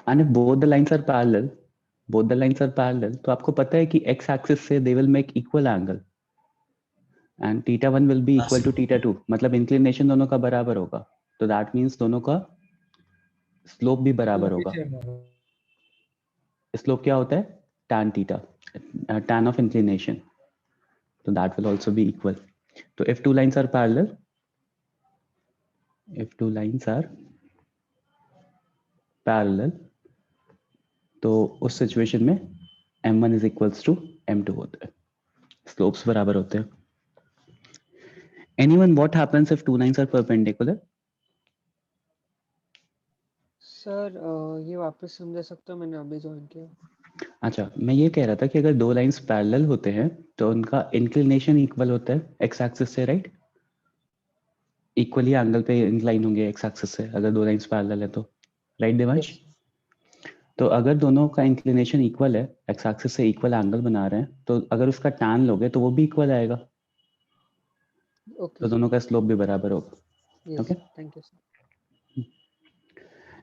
and if both the lines are parallel, तो आपको पता है कि x axis से they will make equal angle and theta 1 will be equal to theta 2, मतलब inclination दोनों का बराबर होगा, तो that means दोनों का स्लोप भी बराबर होगा। स्लोप क्या होता है? tan theta, tan of inclination, so that will also be equal. तो if two lines are parallel, तो उस सिचुएशन में m1 is equals to m2 होता है, स्लोप्स बराबर होते हैं। Anyone, what happens if two lines are perpendicular? Sir ये वापस समझा सकते हो, मैंने अभी ज्वाइन किया। अच्छा, मैं ये कह रहा था कि अगर दो लाइंस पैरेलल होते हैं तो उनका इंक्लिनेशन इक्वल होता है एक्स एक्सिस से, राइट? इक्वली एंगल पे इंक्लाइन होंगे एक्स एक्सिस से अगर दो लाइंस पैरेलल है तो, राइट देवांश? तो अगर दोनों का इंक्लिनेशन इक्वल है, एक्स एक्सिस से इक्वल एंगल बना रहे हैं, तो अगर उसका टैन लोगे तो वो भी इक्वल आएगा, तो दोनों का स्लोप भी बराबर होगा। Okay, thank you sir.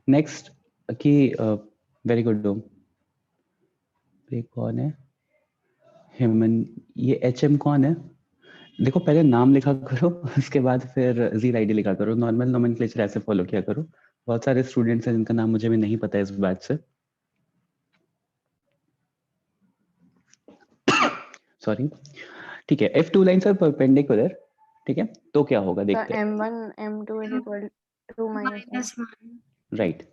Next कि वेरी गुड डोम, ये कौन है? हेमन, ये एचएम कौन है? देखो पहले नाम लिखा करो उसके बाद फिर जील आईडी लिखा करो, नॉर्मल नोमेनक्लेचर ऐसे फॉलो किया करो। बहुत सारे स्टूडेंट्स हैं जिनका नाम मुझे भी नहीं पता है इस बैच से, सॉरी। ठीक है, if two lines are perpendicular, ठीक है, तो क्या होगा देखते हैं। m1 m2 is equal to -1, right,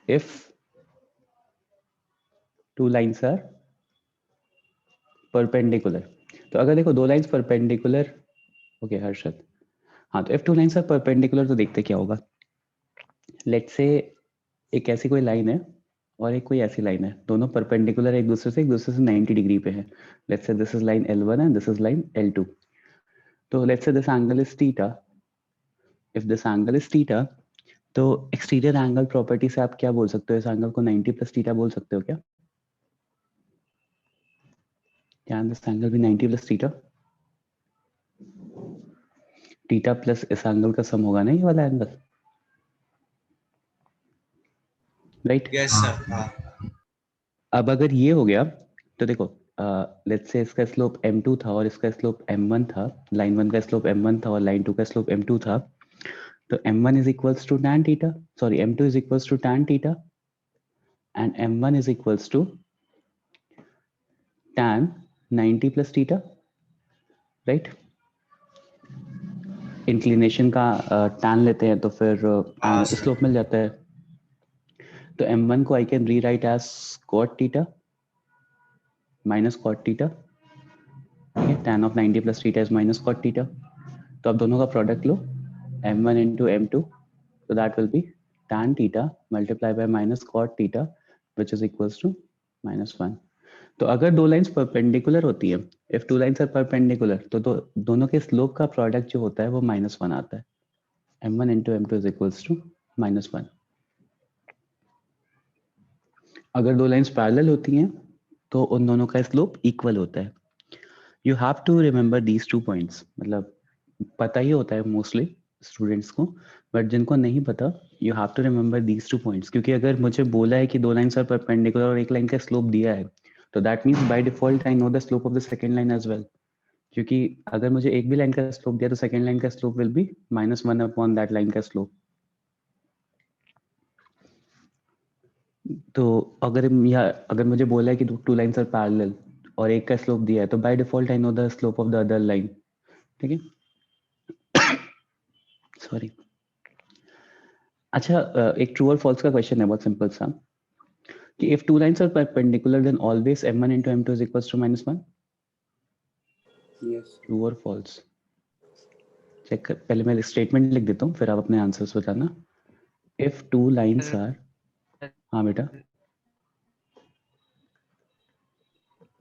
if two lines are perpendicular, तो अगर देखो दो लाइंस परपेंडिकुलर, ओके हर्षद, हाँ, तो if two lines are perpendicular तो देखते क्या होगा। लेट्स से एक ऐसी कोई लाइन है और एक कोई ऐसी लाइन है, दोनों परपेंडिकुलर एक दूसरे से 90 डिग्री पे है। Let's say this is line L1 and this is line L2, तो let's say this angle is theta. If this angle is theta, तो एक्सटीरियर एंगल प्रॉपर्टी से आप क्या बोल सकते हो, इस एंगल को 90 प्लस थीटा बोल सकते हो क्या? कैन दिस एंगल भी 90 प्लस थीटा? थीटा प्लस इस एंगल का सम होगा ना ये वाला एंगल, राइट? Yes sir. अब अगर ये हो गया तो देखो, लेट्स से इसका स्लोप m2 था और इसका स्लोप m1 था, लाइन 1 का स्लोप m1 था और लाइन 2 का स्लोप m2 था, तो m1 is equals to tan theta, sorry m2 is equals to tan theta and m1 is equals to tan 90 plus theta, right? Inclination का tan लेते हैं तो फिर स्लोप मिल जाता है, तो m1 को I can rewrite as cot theta minus cot theta, ठीक है, tan of 90 plus theta is minus cot theta, तो अब दोनों का product low m1 into m2, so that will be tan theta multiplied by minus cot theta which is equals to -1। तो अगर दो lines perpendicular होती है, if two lines are perpendicular, तो दोनों के स्लोप का प्रोडक्ट जो होता है वो -1 आता है, m1 into m2 is equals to -1। अगर दो लाइंस पैरेलल होती हैं तो उन दोनों का स्लोप इक्वल होता है। You have to remember these 2 points, मतलब पता ही होता है मोस्टली स्टूडेंट्स को, बट जिनको नहीं पता you have to remember these 2 points, क्योंकि अगर मुझे बोला है कि दो लाइंस आर परपेंडिकुलर और एक लाइन का स्लोप दिया है, तो that means by default I know the slope of the second line as well, क्योंकि अगर मुझे एक भी लाइन का स्लोप दिया तो सेकंड लाइन का slope will be -1 upon that line का स्लोप। तो अगर मुझे बोला है कि टू लाइंस आर पैरेलल और एक का स्लोप दिया है, तो bye default I know the slope of the other line, ठीक है? सॉरी। अच्छा, एक ट्रू और फॉल्स का क्वेश्चन है, बहुत सिंपल सा, कि if two lines are perpendicular then always m1 into m2 is equals to -1। Yes. True और फॉल्स? चेक कर, पहले मैं स्टेटमेंट लिख देता हूँ फिर आप अपने आंसर्स बताना। इफ टू लाइंस आर, हाँ बेटा,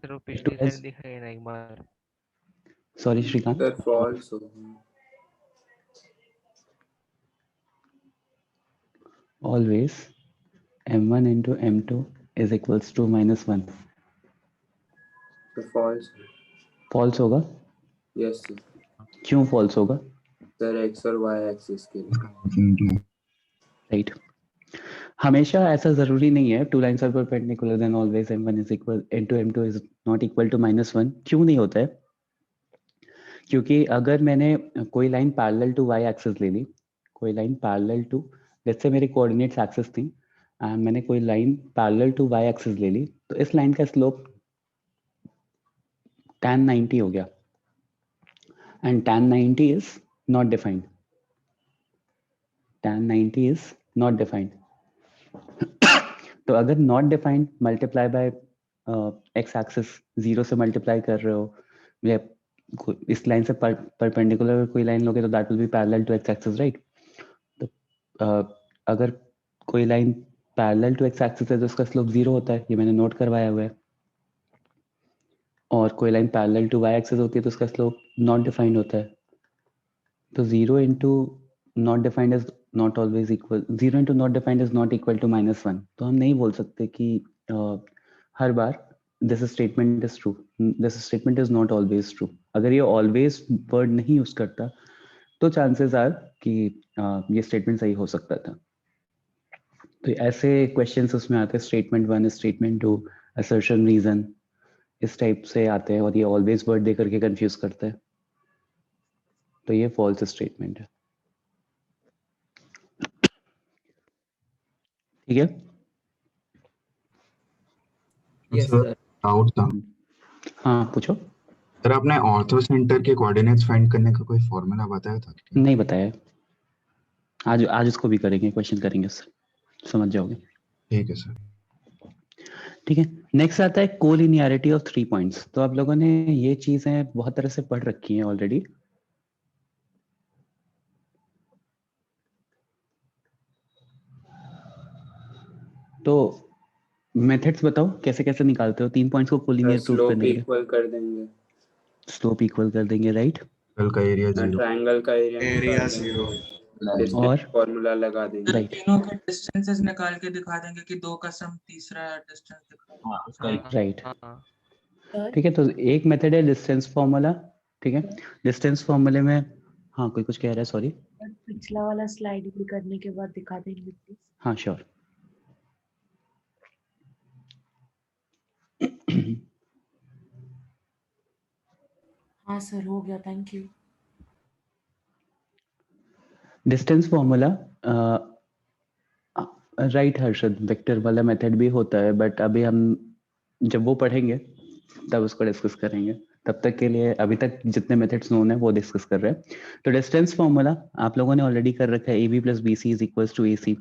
पिछली साइड दिखाई ना एक बार। Sorry Shrikant. Sir false. Always m1 into m2 is equals to -1। Sir false. False होगा? Yes sir. क्यों फॉल्स होगा? सर एक्स और वाई एक्सिस के लिए। राइट। हमेशा ऐसा जरूरी नहीं है, two lines are perpendicular then always m1 is equal into m2 is not equal to -1। क्यों नहीं होता है? क्योंकि अगर मैंने कोई line parallel to y axis ले ली, कोई लाइन पैरेलल टू, लेट्स से मेरी कोऑर्डिनेट्स एक्सिस थी एंड मैंने कोई line parallel to y axis ले ली, तो इस लाइन का स्लोप tan 90 हो गया and tan 90 is not defined, tan 90 is not defined. तो अगर not defined multiply by x axis, zero से मल्टीप्लाई कर रहे हो या इस लाइन से परपेंडिकुलर कोई लाइन लोगे तो that will be parallel to x axis, right? तो अगर कोई line parallel to x axis है तो उसका स्लोप जीरो होता है, ये मैंने नोट करवाया हुआ है। और कोई line parallel to y axis होती है तो उसका स्लोप नॉट डिफाइंड होता है। तो zero into not defined is not always equal, zero into not defined is not equal to -1। तो हम नहीं बोल सकते कि हर बार this statement is true, this statement is not always true. अगर ये ऑलवेज वर्ड नहीं यूज करता तो चांसेस आर कि ये स्टेटमेंट सही हो सकता था। तो ऐसे क्वेश्चंस उसमें आते हैं, स्टेटमेंट 1, स्टेटमेंट 2, असर्शन, रीजन, इस टाइप से आते हैं और ये ऑलवेज वर्ड दे करके कंफ्यूज करते हैं। तो ये फॉल्स स्टेटमेंट है, ठीक है? यस सर, डाउट था हाँ पूछो। सर, आपने ऑर्थो सेंटर के कोऑर्डिनेट्स फाइंड करने का कोई फॉर्मूला बताया था क्या? नहीं बताया, आज इसको भी करेंगे, क्वेश्चन करेंगे उससे, समझ जाओगे। ठीक है सर। ठीक है, नेक्स्ट आता है कोलिनियरिटी ऑफ 3 पॉइंट्स। तो आप लोगों ने ये चीजें बहुत तरह से पढ़ रखी हैं ऑलरेडी। तो मेथड्स बताओ कैसे कैसे निकालते हो 3 पॉइंट्स को कोलिनियर प्रूफ स्लोप करने के लिए? इक्वल कर देंगे, स्लोप इक्वल कर देंगे, राइट? सर्कल का एरिया 0, ट्रायंगल का एरिया जीरो। डिस्टेंस और फॉर्मूला लगा देंगे। राइट, तीनों के डिस्टेंसेस निकाल के दिखा देंगे कि दो का सम तीसरा डिस्टेंस दिखा। राइट। ठीक है, तो एक मेथड है डिस्टेंस फॉर्मूला, ठीक है? डिस्टेंस फॉर्मूले में, हाँ कोई कुछ कह रहा है, सॉरी। पिछला वाला स्लाइड भी करने के बाद दिखा देंगे प्लीज। हाँ श्योर। हाँ सर, हो गया, thank you. Distance formula, right Harshad, vector वाला मेथड भी होता है, बट अभी हम जब वो पढ़ेंगे तब उसको डिस्कस करेंगे। तब तक के लिए अभी तक जितने मेथड्स नोन है वो डिस्कस कर रहे हैं। तो डिस्टेंस फॉर्मूला आप लोगों ने ऑलरेडी कर रखा है, AB + BC = AC।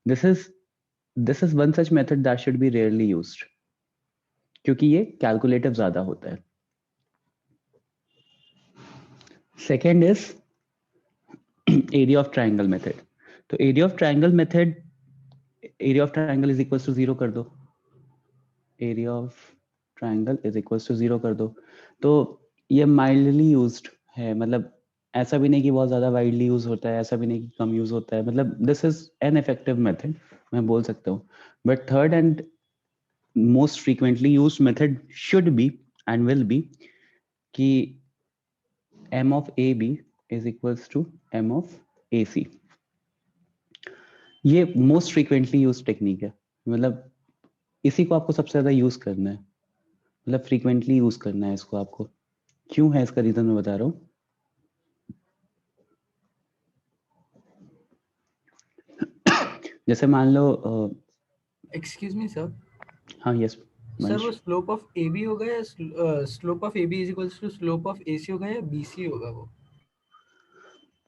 This is one such method that should be rarely used, क्योंकि ये कैलकुलेटिव ज्यादा होता है। Second is area of triangle method. तो area of triangle method, area of triangle is equal to 0 कर दो, area of triangle is equal to 0 कर दो। तो ये माइल्डली यूज्ड है, मतलब ऐसा भी नहीं कि बहुत ज्यादा वाइडली यूज होता है, ऐसा भी नहीं कि कम यूज होता है, मतलब this is an effective method, मैं बोल सकता हूँ। But third and most frequently used method should be and will be कि m of AB is equals to m of AC। ये मोस्ट फ्रीक्वेंटली यूज टेक्निक है, मतलब इसी को आपको सबसे ज्यादा यूज करना है, मतलब फ्रीक्वेंटली यूज करना है इसको आपको। क्यों है इसका रीजन मैं बता रहा हूँ। जैसे मान लो एक्सक्यूज मी सर, हाँ यस सर वो स्लोप ऑफ AB होगा या slope of AB is equals to slope of AC होगा या BC होगा? वो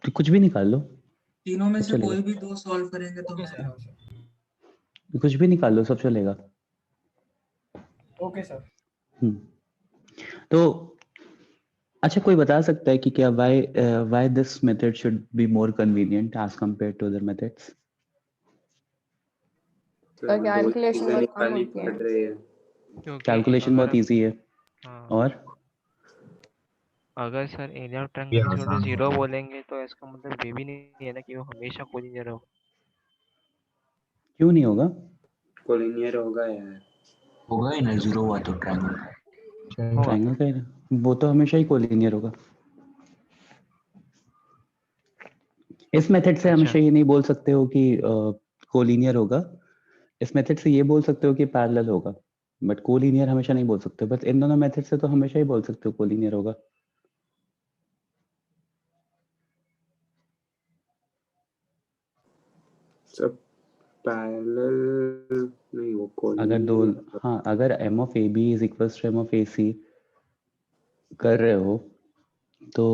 तो कुछ भी निकाल लो, तीनों में सब से चलेगा। कोई भी दो सॉल्व करेंगे तो मिलेगा। कुछ भी निकाल लो, सब चलेगा। Okay sir. तो अच्छा, कोई बता सकता है कि क्या why this method should be more convenient as compared to other methods? Calculation बहुत कम निकालनी होती है। पड़ रही है। क्योंकि कैलकुलेशन बहुत इजी है। हाँ, और अगर सर एरिया ऑफ ये ट्रायंगल छोड़ आसान 0 बोलेंगे तो इसका मतलब ये भी नहीं है ना कि वो हमेशा कोलिनियर हो। क्यों नहीं होगा? कोलिनियर होगा यार। होगा ही ना, 0 हुआ तो ट्रायंगल। होगा। ट्रायंगल का वो तो हमेशा ही कोलिनियर होगा। इस मेथड से अच्छा। हमेशा ये नहीं बोल सकते हो कि कोलिनियर होगा। इस मेथड से ये बोल सकते हो कि पैरेलल होगा, बट कोलिनियर हमेशा नहीं बोल सकते। बस इन दोनों मेथड से तो हमेशा ही बोल सकते हो कोलिनियर होगा। सब पैरेलल नहीं, वो अगर दो, कोलिनियर। हाँ, अगर m of AB is equals to m of AC कर रहे हो तो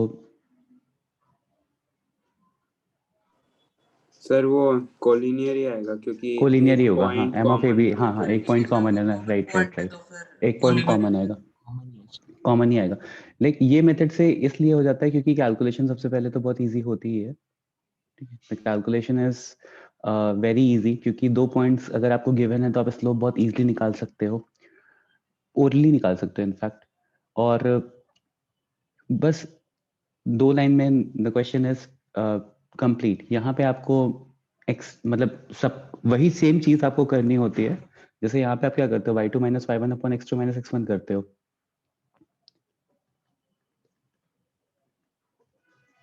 सर वो कोलिनियर ही आएगा क्योंकि कोलिनियर ही एक होगा। हाँ, point m of common AB, है हाँ ना, हाँ, तो एक पॉइंट कॉमन है ना, राइट राइट राइट, एक पॉइंट कॉमन आएगा, कॉमन ही आएगा। लेकिन ये मेथड से इसलिए हो जाता है क्योंकि कैलकुलेशन सबसे पहले तो बहुत इजी होती ही है, ठीक है। कैलकुलेशन इज वेरी इजी, क्योंकि 2 पॉइंट्स अगर आपको गिवन है तो आप स्लोप बहुत इजीली निकाल सकते हो, ओरली निकाल सकते हो इनफैक्ट। और बस 2 लाइन में द क्वेश्चन इज कंप्लीट। यहाँ पे आपको एक्स मतलब सब वही सेम चीज आपको करनी होती है। जैसे यहाँ पे आप क्या करते हो, y2 minus y1 upon x2 minus x1 करते हो,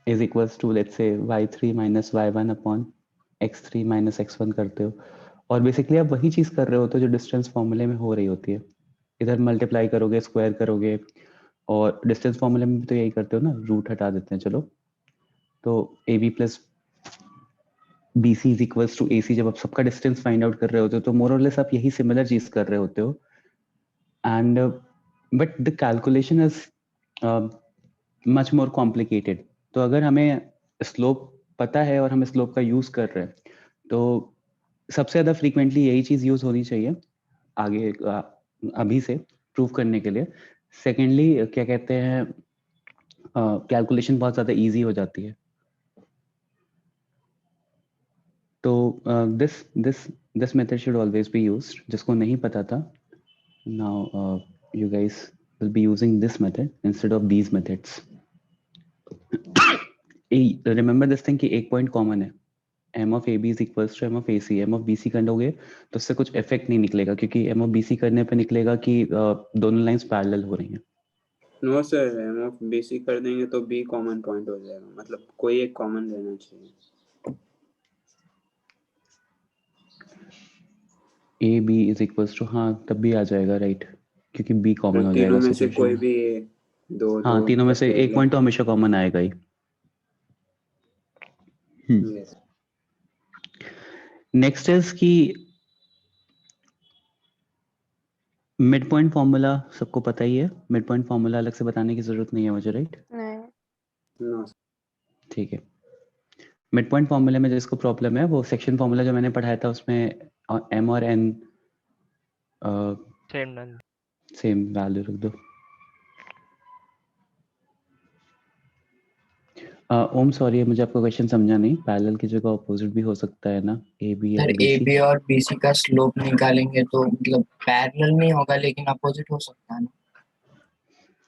इज इक्वल्स टू लेट्स से y3 minus y1 upon x3 minus x1 करते हो। और बेसिकली आप वही चीज कर रहे होते हो जो डिस्टेंस फॉर्मूले में हो रही होती है। इधर मल्टीप्लाई करोगे, स्क्वायर करोगे, और डिस्टेंस फॉर्मूले में भी तो यही करते हो ना, रूट हटा देते हैं चलो। तो AB plus BC is equals to AC, जब आप सबका डिस्टेंस फाइंड आउट कर रहे होते हो तो मोर और लेस आप यही सिमिलर चीज कर रहे होते हो। And but the calculation is much more complicated. तो अगर हमें स्लोप पता है और हम स्लोप का यूज कर रहे हैं तो सबसे ज्यादा फ्रीक्वेंटली यही चीज यूज होनी चाहिए आगे अभी से प्रूव करने के लिए। सेकेंडली क्या कहते हैं, कैलकुलेशन बहुत ज्यादा इजी हो जाती है। तो this this this method should always be used. जिसको नहीं पता था, now you guys will be using this method instead of these methods. Remember this thing कि एक पॉइंट कॉमन है, m of AB is equals to m of AC। m of BC कर लोगे तो उससे कुछ इफेक्ट नहीं निकलेगा, क्योंकि m ऑफ BC करने पे निकलेगा कि दोनों लाइंस पैरेलल हो रही हैं। No sir, M of BC कर देंगे तो B कॉमन पॉइंट हो जाएगा, मतलब कोई एक कॉमन रहना चाहिए। AB इज इक्वल्स टू, हाँ तब भी आ जाएगा राइट, क्योंकि B कॉमन हो तीनों जाएगा में से सिचुएशन कोई में। भी दो हाँ, दो तीनों में लग से एक जाएगा। पॉइंट तो हमेशा कॉमन आएगा ही। Yes. नेक्स्ट इज कि मिड पॉइंट फॉर्मूला सबको पता ही है। मिड पॉइंट फॉर्मूला अलग से बताने की जरूरत नहीं है मुझे, राइट? नहीं। No. ठीक है। मिड पॉइंट फॉर्मूले में जिसको प्रॉब्लम है वो सेक्शन फॉर्मूला जो मैंने पढ़ाया था उसमें m और n same none. Same value रख दो। ओम सॉरी, मुझे आपका क्वेश्चन समझा नहीं। पैरेलल की जगह ऑपोजिट भी हो सकता है ना, AB सर और BC। AB और BC का स्लोप निकालेंगे तो मतलब पैरेलल नहीं होगा लेकिन अपोजिट हो सकता है ना।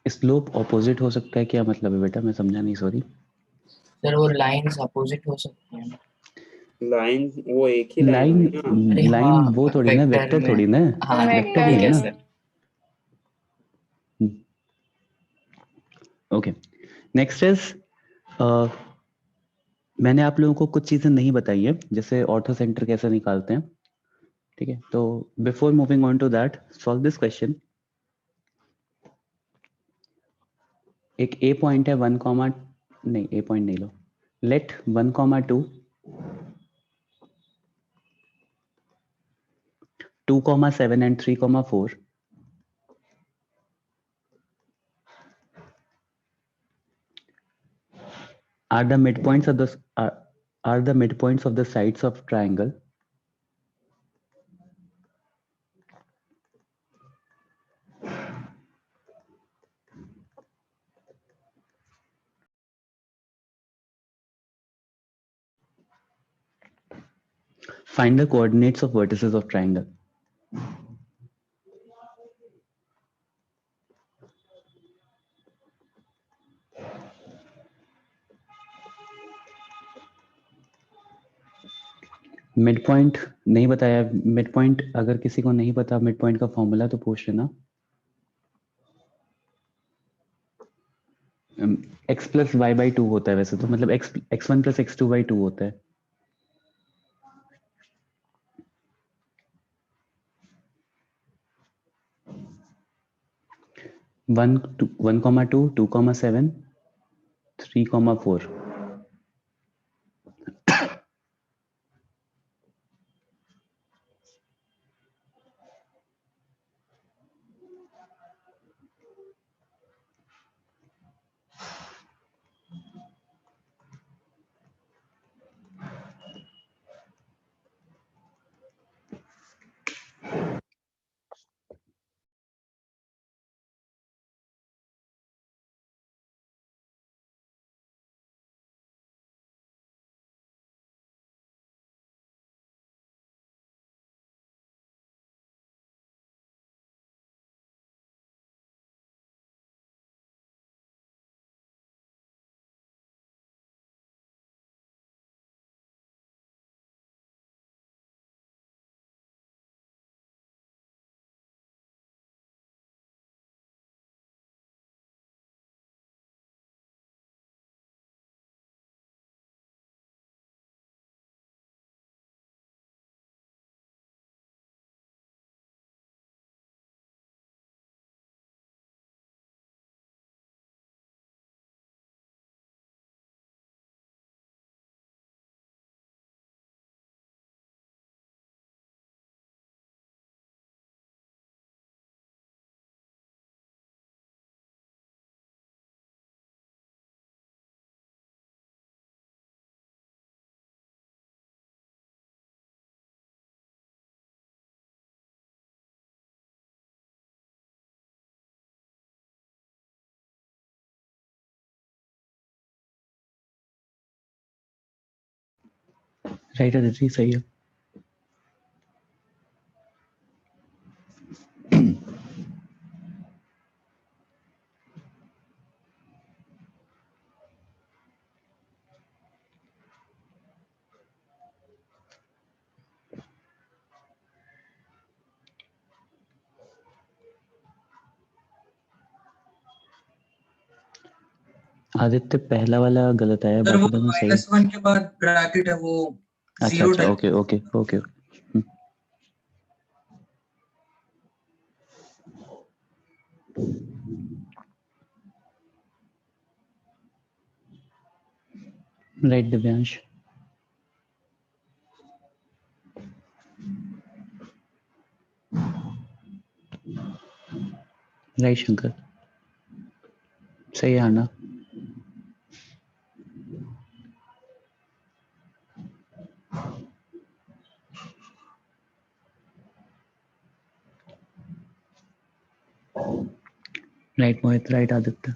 स्लोप ऑपोजिट हो सकता है, क्या मतलब है बेटा? मैं समझा नहीं, सॉरी। सर वो लाइंस अपोजिट हो सकती हैं ना। लाइन वो एक ही लाइन लाइन, होगी ना। अरे लाइन हाँ, वो थोड़ी ना, वेक्टर वेक्टर में। थोड़ी ना, हाँ वेक्टर ही ठीक है है ना। सर। ओके, नेक्स्ट इज मैंने आप लोगों को कुछ चीजें नहीं बताई है, जैसे ऑर्थो सेंटर कैसे निकालते हैं, ठीक है? तो before moving on to that, solve this question. एक ए पॉइंट है 1 कॉमा, नहीं ए पॉइंट नहीं लो, let 1 comma 2, 2 comma 7 and 3 comma 4 are the midpoints of the are the midpoints of the sides of triangle find the coordinates of vertices of triangle. Mid point नहीं बताया। Mid point अगर किसी को नहीं पता mid point का formula तो पूछ लेना। x प्लस वाई बाई 2 होता है वैसे तो, मतलब x1 प्लस x2 बाई 2 होता है। 1,2, 2,7, 3,4. राइट आदित्य, सही है। आदित्य पहला वाला गलत आया, सर वो बाकी दोनों सही। -1 के बाद ब्रैकेट है वो अच्छा 0 अच्छा, type. Okay okay okay. Right Divyansh. Right Shankar, सही है आना। राइट मोहित, राइट आदित्य।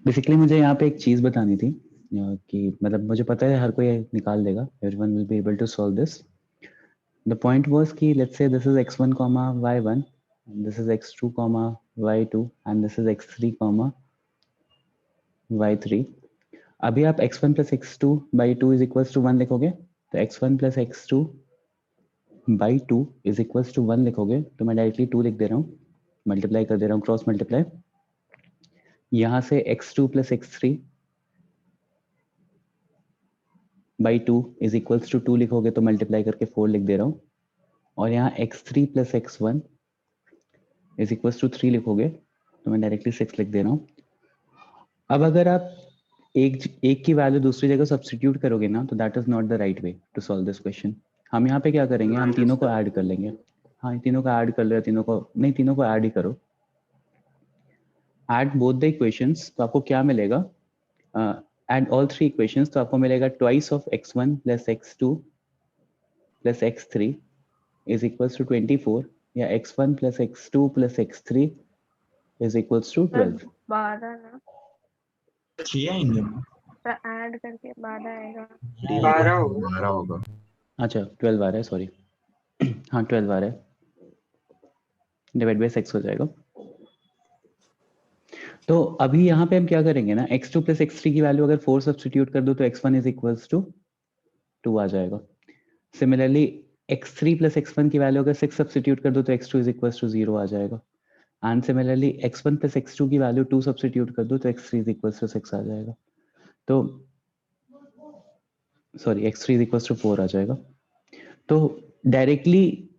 बेसिकली मुझे यहाँ पे एक चीज बतानी थी कि मतलब मुझे पता है हर कोई निकाल देगा, everyone will be able to solve this. The point was कि let's say this is x1, y1, this is x2, y2 and this is x3, y3। अभी आप x1 plus x2 by 2 is equals to 1 लिखोगे, तो x1 plus x2 by 2 is equals to 1 लिखोगे, तो मैं directly 2 लिख दे रहा हूँ, मल्टीप्लाई कर दे रहा हूँ, क्रॉस मल्टीप्लाई। यहाँ से x2 plus x3 by 2 is equals to 2 लिखोगे, तो मल्टीप्लाई करके 4 लिख दे रहा हूँ, और यहाँ x3 plus x1 is equals to 3 लिखोगे, तो मैं डायरेक्टली 6 लिख दे रहा हूँ। अब अगर आप एक की वैल्यू दूसरी जगह सब्स्टिट्यूट करोगे ना, तो that is not the right way to solve this question. हम यहाँ पे क्या करेंगे, हम तीनों को ऐड कर लेंगे। हाँ, तीनों को ऐड कर लो, तीनों को नहीं, तीनों को ऐड ही करो। ऐड बोथ द इक्वेशंस, तो आपको क्या मिलेगा, ऐड ऑल थ्री इक्वेशंस, तो आपको मिलेगा twice of x1 plus x2 plus x3 is equals to 24, या x1 plus x2 plus x3 is equals to 12। 12 ना, किया इन दोनों ऐड करके 12 आएगा। 12 होगा। 12 होगा। अच्छा 12 आ रहा है, सॉरी। हाँ 12 आ रहा है, डिवाइड बाई 6 हो जाएगा। तो अभी यहाँ पे हम क्या करेंगे ना, x2 प्लस x3 की वैल्यू अगर 4 सब्स्टिट्यूट कर दो तो x1 इज इक्वल्स टू 2 आ जाएगा। सिमिलरली x3 प्लस x1 की वैल्यू अगर 6 सब्स्टिट्यूट कर दो तो x2 इज इक्वल्स टू 0 आ जाएगा। And similarly x1 plus x2 की वैल्यू 2 सब्स्टिट्यूट कर दो तो x3 इज इक्वल्स टू 6 आ जाएगा। तो sorry, x3 is equals to 4 आ जाएगा। तो डायरेक्टली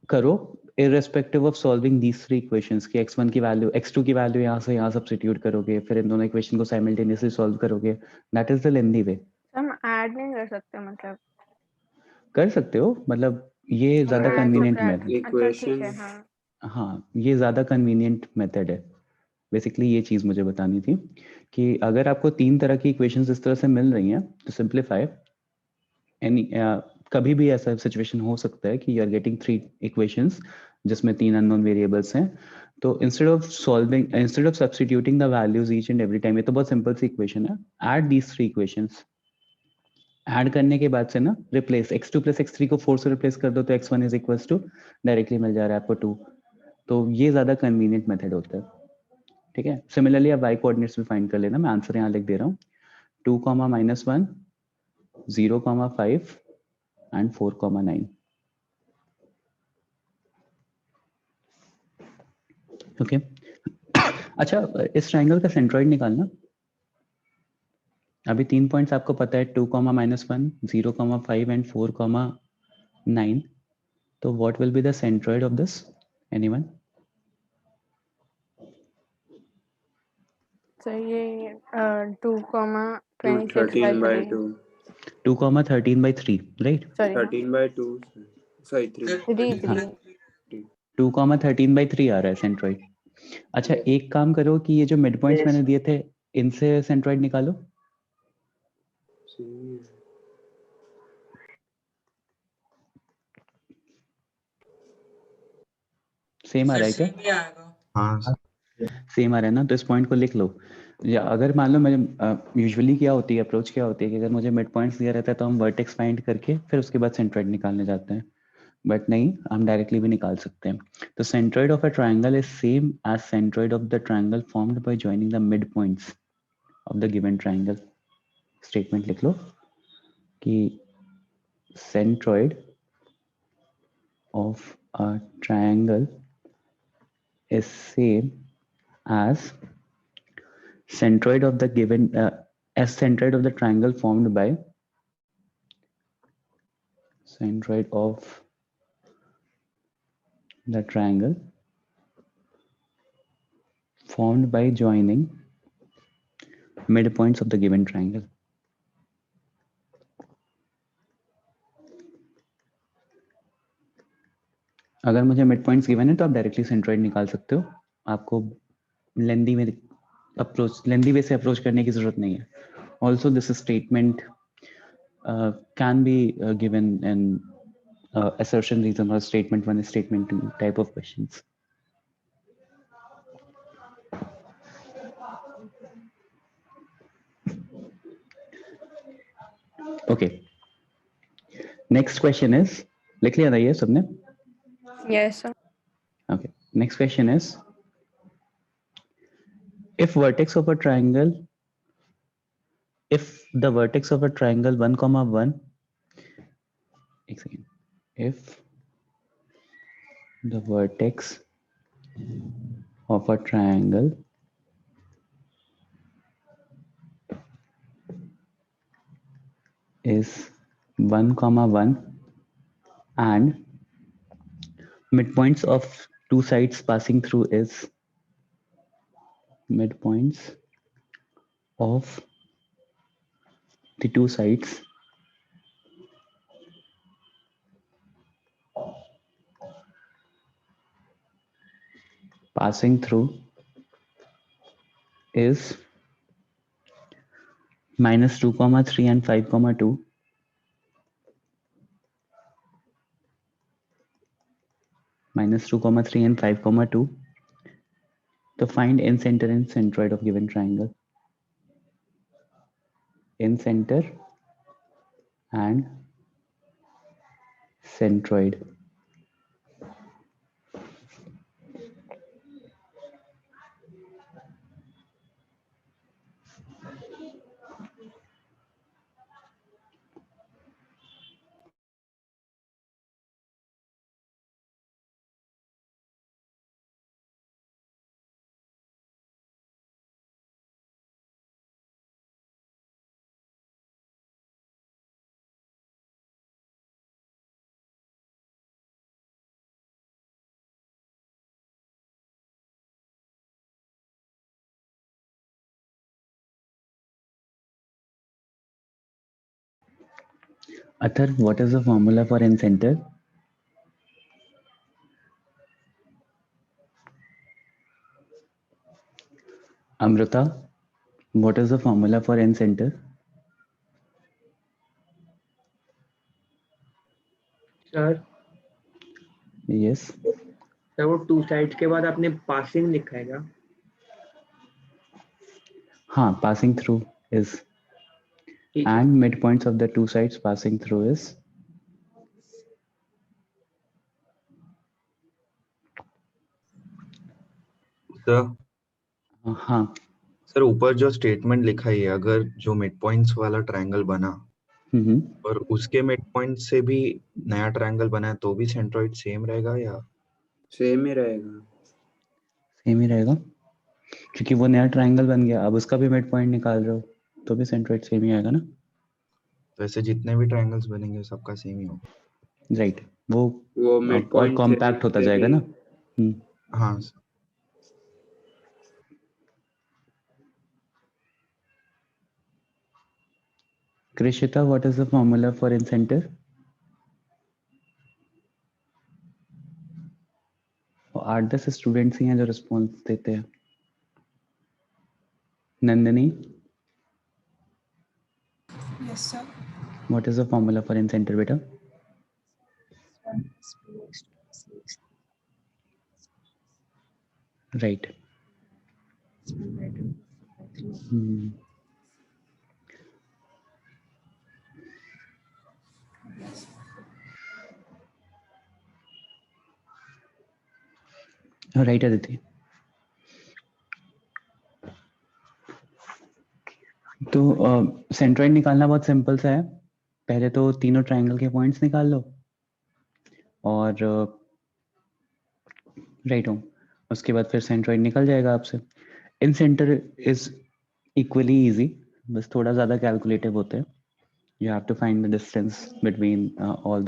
करो, irrespective of solving these three equations कि x1 की वैल्यू x2 की वैल्यू यहाँ से यहाँ सब्स्टिट्यूट करोगे, फिर इन दोनों इक्वेशन को साइमल्टेनियसली सॉल्व करोगे, दैट इज द लेंदी वे। हम ऐड नहीं कर सकते मतलब कर सकते हो, मतलब ये ज्यादा add कन्वीनियंट subtract मेथड। अच्छा ठीक है इक्वेशन हाँ हाँ, ये ज्यादा कन्वीनियंट मेथड है। बेसिकली ये चीज मुझे बतानी थी कि अगर आपको तीन तरह की इक्वेशंस इस तरह से मिल रही हैं तो सिंप्लीफाई एनी, कभी भी ऐसा सिचुएशन हो सकता है कि you are getting three equations जिसमें तीन अननोन वेरिएबल्स हैं, तो instead of substituting the values each and every time, ये तो बहुत सिंपल सी इक्वेशन है, add these three equations. Add करने के बाद से ना रिप्लेस x2 प्लस x3 को 4 से रिप्लेस कर दो तो x1 is equals to directly मिल जा रहा है आपको 2, तो ये ज्यादा कन्वीनियंट मेथड होता है। ठीक है, सिमिलरली आप y कोऑर्डिनेट्स भी फाइंड कर लेना, मैं आंसर यहाँ लिख दे रहा हूँ 2, -1, 0, 5 एंड 4, 9। ओके, अच्छा इस ट्राइंगल का सेंट्रॉइड निकालना। अभी 3 पॉइंट्स आपको पता है 2, -1, 0, 5 एंड 4, 9, तो what will be the centroid of this, anyone? तो ये 2, 26 13 by by 3 2 2, 13/3, right? Sorry 13 by 2 sorry 3 3 हाँ, 3 2, 13/3 आ रहा है सेंट्रॉइड। अच्छा Yes. एक काम करो कि ये जो मिड पॉइंट्स मैंने दिए थे इनसे सेंट्रॉइड निकालो। सेम आ रहा है क्या? हाँ सेम आ रहा है ना, तो इस पॉइंट को लिख लो। या अगर मान लो मैं यूजुअली क्या होती है, अप्रोच क्या होती है कि अगर मुझे मिड पॉइंट्स दिया रहता है तो हम वर्टेक्स फाइंड करके फिर उसके बाद सेंट्रॉइड निकालने जाते हैं, बट नहीं, हम डायरेक्टली भी निकाल सकते हैं। तो centroid of a triangle is same as centroid of the triangle formed by joining the mid points of the given triangle. Statement लिख लो कि centroid of a triangle is same as centroid of the given as centroid of the triangle formed by centroid of the triangle formed by joining midpoints of the given triangle. अगर मुझे mid points given है तो आप directly centroid निकाल सकते हो, आपको लेंदी वे से अप्रोच करने की जरूरत नहीं है। Also this statement can be given in assertion reason or statement 1 statement 2 type of questions. Okay, next question is, लिख लिया था ये सबने? yes sir Okay, next question is, if the vertex of a triangle 1, 1, एक second, if the vertex of a triangle is 1, 1 and midpoints of two sides passing through is midpoints of the two sides passing through is -2, 3 and 5, 2, -2, 3 and 5, 2, to find in center and centroid of given triangle. In center and centroid. Athar, what is the formula for n center? Amrita, what is the formula for n center? Sir Yes. Sir वो two sides के बाद आपने passing लिखा है क्या? हाँ, passing through is, ठीक है and midpoints of the two sides passing through is sir हाँ सर ऊपर जो स्टेटमेंट लिखा है अगर जो मिड पॉइंट्स वाला ट्रायंगल बना और उसके मिड पॉइंट से भी नया ट्रायंगल बना है तो भी सेंट्रोइड सेम रहेगा या सेम ही रहेगा? सेम ही रहेगा, क्योंकि वो नया ट्रायंगल बन गया, अब उसका भी मिड पॉइंट निकाल रहे हो तो भी सेंट्रोइड सेम ही आएगा ना। तो ऐसे जितने भी ट्रायंगल्स बनेंगे सबका सेम ही होगा। राइट, वो मिड और पॉइंट कॉम्पैक्ट होता जाएगा ना। हाँ sir. Krishita, what is the formula for in center? वो 8-10 स्टूडेंट्स ही हैं जो रिस्पॉन्स देते हैं। Nandini, Yes, sir. what is the formula for in center बेटा? 1 plus px 2 plus cx Right. 1 by 2 by 3. Right Aditi. तो सेंट्रोइड निकालना बहुत सिंपल सा है। पहले तो तीनों ट्रायंगल के पॉइंट्स निकाल लो और राइट हो, उसके बाद फिर सेंट्रोइड निकल जाएगा आपसे। इन सेंटर इज इक्वली इजी, बस थोड़ा ज़्यादा कैलकुलेटिव होते हैं। You have to find the distance between all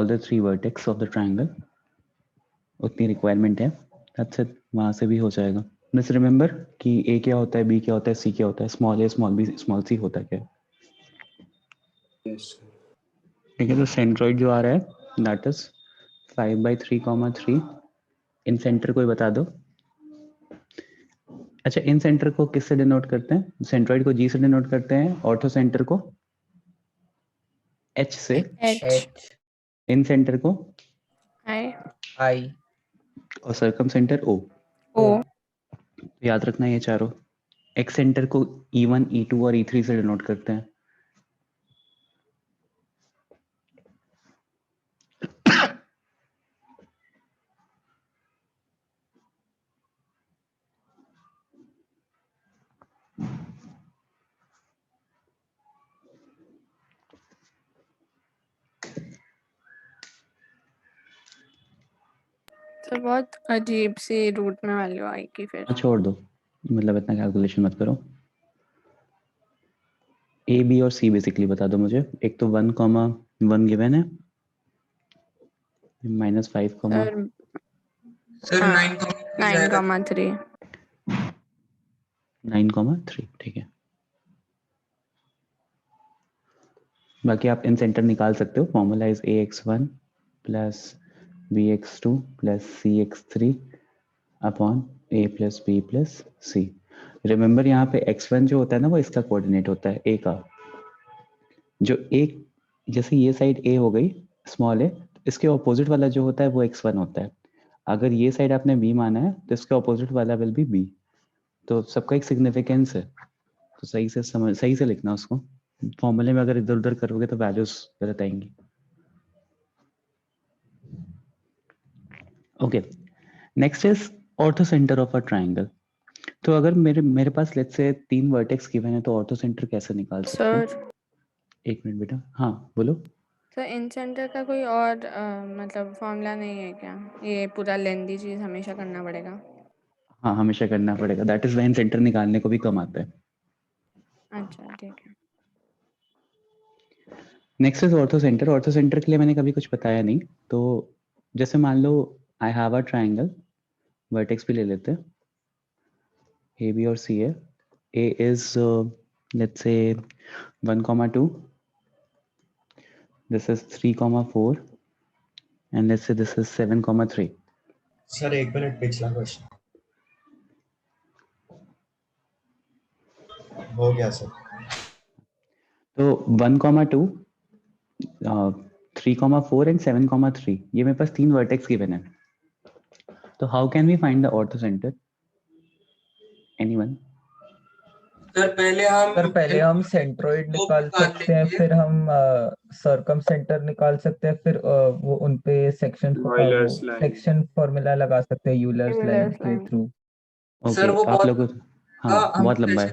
the three vertex of the triangle. उतनी रिक्वायरमेंट है, that's it, वहाँ से भी हो जाएगा। बस रिमेंबर कि A क्या होता है, B क्या होता है, C क्या होता है, small a small b small c होता है क्या। Yes sir. ठीक है, तो सेंट्रोइड जो आ रहा है दैट इज 5/3, 3। इन सेंटर कोई बता दो। अच्छा, इन सेंटर को किससे डिनोट करते हैं? सेंट्रोइड को G से डिनोट करते हैं, ऑर्थो सेंटर को H से, H इन सेंटर को I आई और सर्कम सेंटर O। O याद रखना ये चारों। एक्स सेंटर को E1, E2 और E3 से डिनोट करते हैं। तो बहुत अजीब सी रूट में वैल्यू आएगी फिर। छोड़ दो, मतलब इतना कैलकुलेशन मत करो। ए बी और सी बेसिकली बता दो मुझे। एक तो 1,1 गिवन है, -5, सर 9,3 9,3। ठीक है, बाकी आप इन सेंटर निकाल सकते हो। Formula is ax1 plus bx2 plus cx3 upon a plus b plus c। Remember यहाँ पे x1 जो होता है ना वो इसका कोऑर्डिनेट होता है a का। जो एक जैसे ये साइड a हो गई स्मॉल a, इसके ऑपोजिट वाला जो होता है वो x1 होता है। अगर ये साइड आपने b माना है तो इसके ऑपोजिट वाला विल बी b। तो सबका एक सिग्निफिकेंस है, तो सही से लिखना उसको। फॉर्मूले में अगर इधर उधर करोगे तो वैल्यूज गलत आएंगी। Okay, next is ortho centre of a triangle. तो अगर मेरे पास लेट्स से 3 वर्टेक्स गिवन है तो ऑर्थो सेंटर कैसे निकाल सकते हैं? सर। एक मिनट बेटा, हाँ बोलो। तो इन सेंटर का कोई और मतलब फॉर्मूला नहीं है क्या? ये पूरा लेंदी चीज हमेशा करना पड़ेगा? हाँ, हमेशा करना पड़ेगा। दैट इज व्हेन सेंटर निकालने को भी कम आता है। अच्छा ठीक है। Next is ortho centre. Ortho centre के लिए मैंने कभी कुछ बताया नहीं, तो जैसे मान लो I have a triangle, vertex भी ले लेते हैं, ए बी और सी है। ए is let's say 1,2, this is 3,4 and let's say this is 7,3. Sir एक मिनट पिछला क्वेश्चन हो गया सर। तो 1,2 3,4 एंड 7,3 ये मेरे पास 3 वर्टेक्स गिवन है। तो how can we find the ortho center? Anyone? Sir पहले हम सेंट्रोइड निकाल सकते हैं, फिर हम सर्कम सेंटर निकाल सकते हैं, फिर वो उनपे Euler's line. सेक्शन फॉर्मूला लगा सकते हैं यूलर्स लाइन Euler's के line. थ्रू। ओके आप लोग हाँ बहुत लंबा है।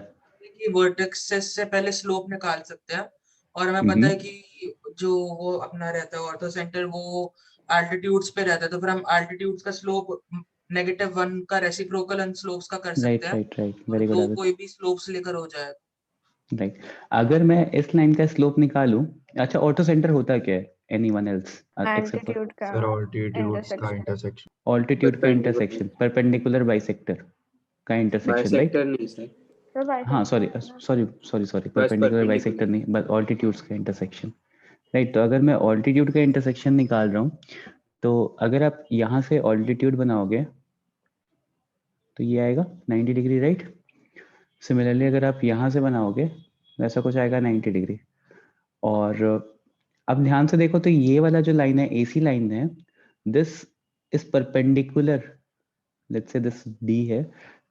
कि वर्टेक्सेस से पहले स्लोप निकाल सकते हैं और हमें पता है कि जो वो अपना रहता है ऑर्थो सेंटर वो एल्टीट्यूड्स पे रहता है, तो फिर हम एल्टीट्यूड्स का स्लोप -1 का रेसिप्रोकल एंड स्लोप्स का कर सकते हैं। Right very good. तो कोई भी स्लोप्स लेकर हो जाए। राइट अगर मैं इस लाइन का स्लोप निकालूं, अच्छा ऑर्थो सेंटर होता क्या है? एनीवन एल्स एल्टीट्यूड का सर ऑल्टीट्यूड्स का इंटरसेक्शन, ऑल्टीट्यूड का इंटरसेक्शन, परपेंडिकुलर बाइसेक्टर का इंटरसेक्शन, राइट? बाइसेक्टर नहीं सर, हाँ सॉरी परपेंडिकुलर बाइसेक्टर नहीं, बस ऑल्टीट्यूड्स का इंटरसेक्शन, राइट? तो अगर मैं ऑल्टीट्यूड का इंटरसेक्शन निकाल रहा हूँ, तो अगर आप यहाँ से ऑल्टीट्यूड बनाओगे तो ये आएगा 90 डिग्री, राइट? सिमिलरली अगर आप यहाँ से बनाओगे वैसा कुछ आएगा 90 डिग्री। और अब ध्यान से देखो तो ये वाला जो लाइन है, एसी लाइन है, this is perpendicular, let's say this D है,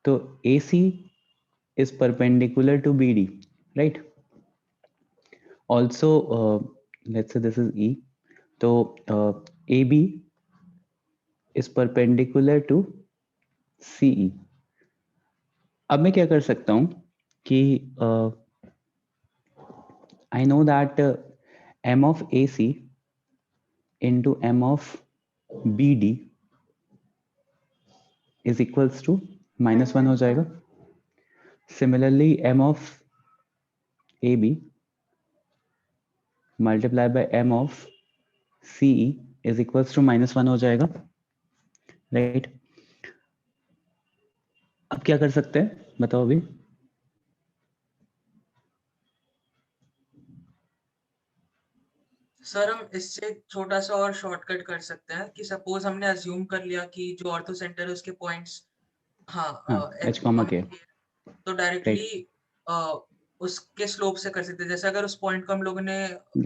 तो AC is perpendicular to BD, right? Also, let's say this is E. So AB is perpendicular to CE. अब मैं क्या कर सकता हूँ कि I know that M of AC into M of BD is equals to -1 हो जाएगा। Similarly, M of AB multiplied by M of CE is equals to -1 हो जाएगा, राइट? अब क्या कर सकते हैं बताओ अभी? सर हम इससे छोटा सा और शॉर्टकट कर सकते हैं कि सपोज हमने अज्यूम कर लिया कि जो ऑर्थो सेंटर है उसके पॉइंट्स H comma K, तो डायरेक्टली उसके स्लोप से कर सकते हैं। जैसे अगर उस पॉइंट को हम लोगों ने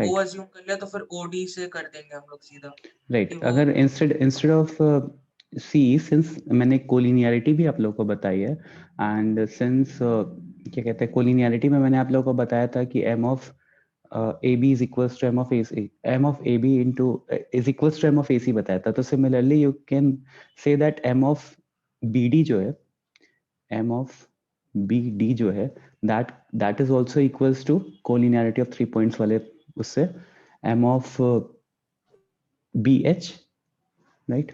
ओ अज्यूम कर लिया तो फिर OD से कर देंगे हम लोग सीधा, राइट? अगर इंस्टेड ऑफ C, सिंस मैंने कोलिनियरिटी भी आप लोगों को बताई है, एंड सिंस क्या कहते हैं कोलिनियरिटी में मैंने आप लोगों को बताया था कि M of AB is equals to M of AC, M of AB into is equals to M of AC बताया था। तो similarly you can say that M of BD जो है, M of BD जो है, that is also equals to collinearity of 3 points वाले उससे M of BH, right?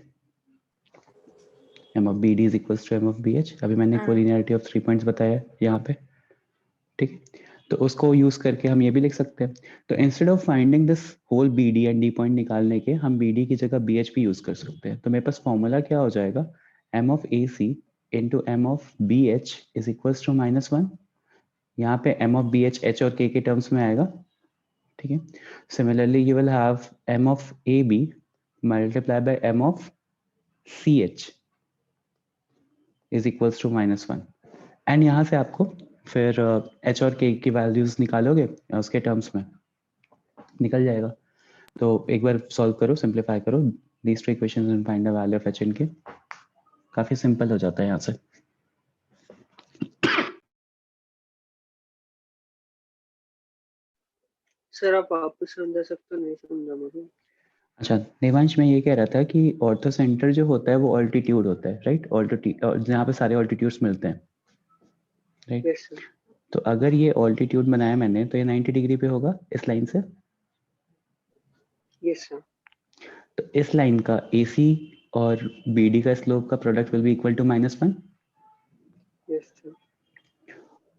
M of BD is equals to M of BH। अभी मैंने collinearity of 3 points बताया है यहाँ पे, ठीक? तो उसको यूज करके हम ये भी लिख सकते हैं। तो instead of finding this whole BD and D point निकालने के, हम BD की जगह BH भी यूज कर सकते हैं। तो मेरे पास फॉर्मूला क्या हो जाएगा? M of AC into M of BH is equals to -1। यहाँ पे M of BH H और K के टर्म्स में आएगा, ठीक है? Similarly you will have M of AB multiplied by M of CH is equals to -1। And यहाँ से आपको फिर H और K की वैल्यूज निकालोगे उसके टर्म्स में निकल जाएगा। तो एक बार सॉल्व करो, सिंप्लीफाई करो these two equations and find the value of H and K। काफी सिंपल हो जाता है यहाँ से। सर आप वापस समझा सकते हो? नहीं समझा मुझे। अच्छा देवांश, मैं ये कह रहा था कि ऑर्थो सेंटर जो होता है वो ऑल्टीट्यूड होता है, राइट? ऑल्टीट्यूड जहाँ पे सारे ऑल्टीट्यूड्स मिलते हैं, राइट? यस सर। तो अगर ये ऑल्टीट्यूड बनाया मैंने तो ये 90 डिग्री पे होगा इस लाइन से। यस सर। तो इस लाइन का AC और BD का स्लोप का product will be equal to -1। Yes sir.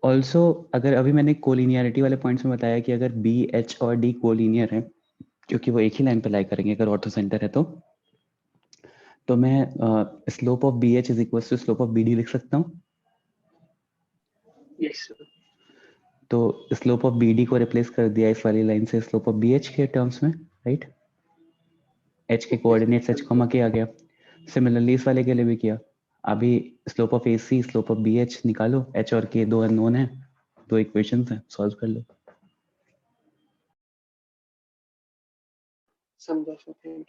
Also अगर अभी मैंने कोलिनियरिटी वाले पॉइंट्स में बताया कि अगर B, H और D कोलिनियर है, क्योंकि वो एक ही लाइन पे लाई करेंगे अगर ऑर्थो सेंटर है तो मैं slope of BH is equal to slope of BD लिख सकता हूँ। यस सर। तो स्लोप ऑफ BD को रिप्लेस कर दिया इस वाली लाइन से स्लोप ऑफ BH के टर्म्स में, राइट। h के कोऑर्डिनेट्स h, k आ गया। सिमिलरली इस वाले के लिए भी किया। अभी slope of AC, slope of BH निकालो, h और k दो अननोन है, दो इक्वेशंस हैं, सॉल्व कर लो। समझा सर, थैंक यू।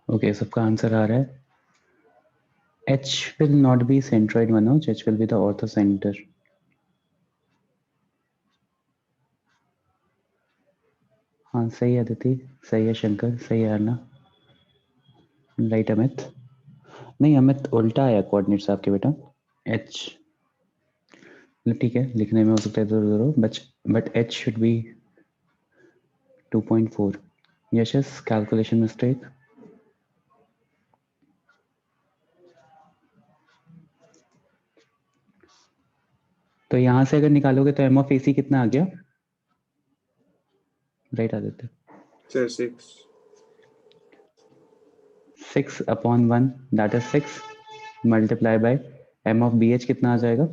ओके, सबका आंसर आ रहा है। H will not be centroid Manoj, H will be the ortho center. हाँ सही है अदिति, सही है शंकर, सही है अर्ना, राइट अमित। नहीं अमित उल्टा आया कोऑर्डिनेट्स आपके बेटा। H ठीक है, लिखने में हो सकता है इधर but H should be 2.4. Yashas calculation mistake. तो यहाँ से अगर निकालोगे तो m of AC कितना आ गया? Right Aditya. Sir 6 upon 1 that is 6 multiply by m of BH कितना आ जाएगा?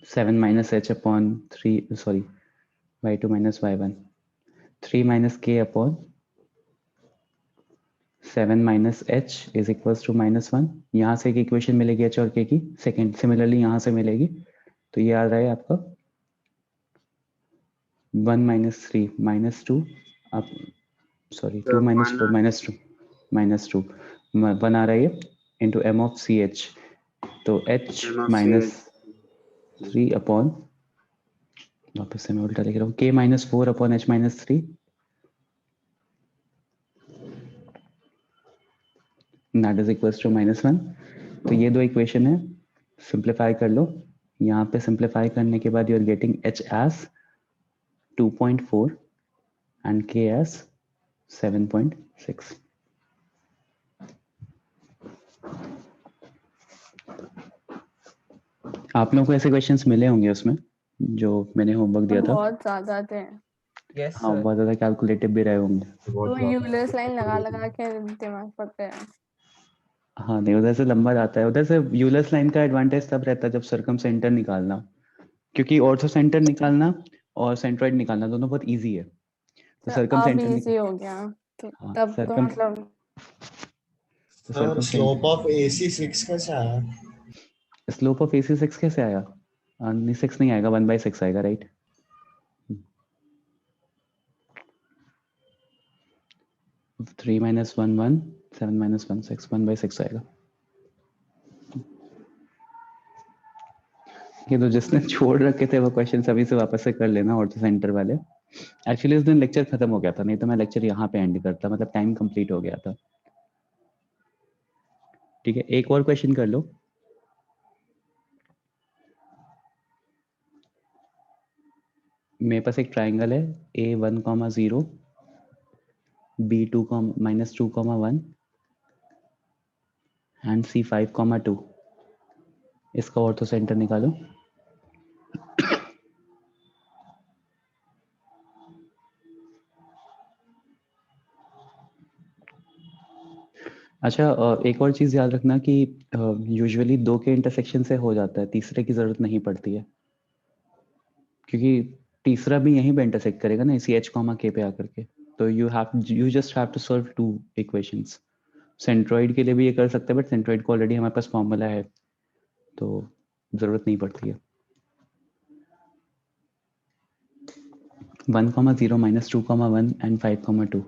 7 minus h upon 3 sorry y2 minus y1 3 minus k upon 7 minus h is equals to -1। यहाँ से एक इक्वेशन मिलेगी h और k की, सेकेंड सिमिलरली यहाँ से मिलेगी, तो ये आ रहा है आपका 1 minus 3 minus 2 अब सॉरी 2 minus 4 minus 2 1 आ रहा है ये इंटू m of ch, तो h minus 3 अपॉन, वापस से मैं उल्टा लिख रहा हूँ, k minus 4 upon h minus 3 that is equals to -1। तो ये दो इक्वेशन है, सिंप्लीफाई कर लो। यहाँ पे सिंप्लीफाई करने के बाद you are getting h as 2.4 and k as 7.6। आप लोगों को ऐसे क्वेश्चंस मिले होंगे उसमें जो मैंने होमवर्क दिया था। बहुत ज्यादा थे। हाँ बहुत ज्यादा कैलकुलेटिव भी रहे होंगे। तो यूलर्स लाइन लगा लगा के दिमाग पक गया। हाँ नहीं, उधर से लंबा जाता है। उधर से यूलर्स लाइन का एडवांटेज तब रहता है जब सर्कम सेंटर निकालना, क्योंकि ऑर्थो सेंटर निकालना और सेंट्रॉइड निकालना दोनों बहुत इजी है। तो सर्कम अब सेंटर इजी हो गया, तो हाँ, तब तो सर्कम मतलब सर स्लोप ऑफ AC 6 कैसे आया? स्लोप ऑफ AC 6 कैसे आया? नहीं 6 नहीं आएगा, 1/6 आएगा, राइट। 3 minus 1 1 7 minus 1 6 1/6 आएगा। ये तो जिसने छोड़ रखे थे वो क्वेश्चन सभी से वापस से कर लेना, ऑर्थो सेंटर वाले। एक्चुअली उस दिन लेक्चर खत्म हो गया था, नहीं तो मैं लेक्चर यहाँ पे एंड करता, मतलब टाइम कंप्लीट हो गया था। ठीक है, एक और क्वेश्चन कर लो। मेरे पास एक ट्राइंगल है A1, 0 B2, -2, 1 एंड C5, 2। इसका ऑर्थो सेंटर निकालो। अच्छा, एक और चीज याद रखना कि यूजुअली 2 के इंटरसेक्शन से हो जाता है, तीसरे की जरूरत नहीं पड़ती है, क्योंकि तीसरा भी यहीं पे इंटरसेक्ट करेगा ना, इसी h कॉमा k पे आकर के। तो you just have to solve 2 equations. Centroid के लिए भी ये कर सकते हैं, बट सेंट्रॉइड को ऑलरेडी हमारे पास फॉर्मूला है, तो जरूरत नहीं पड़ती है। 1,0 minus 2,1 and 5,2।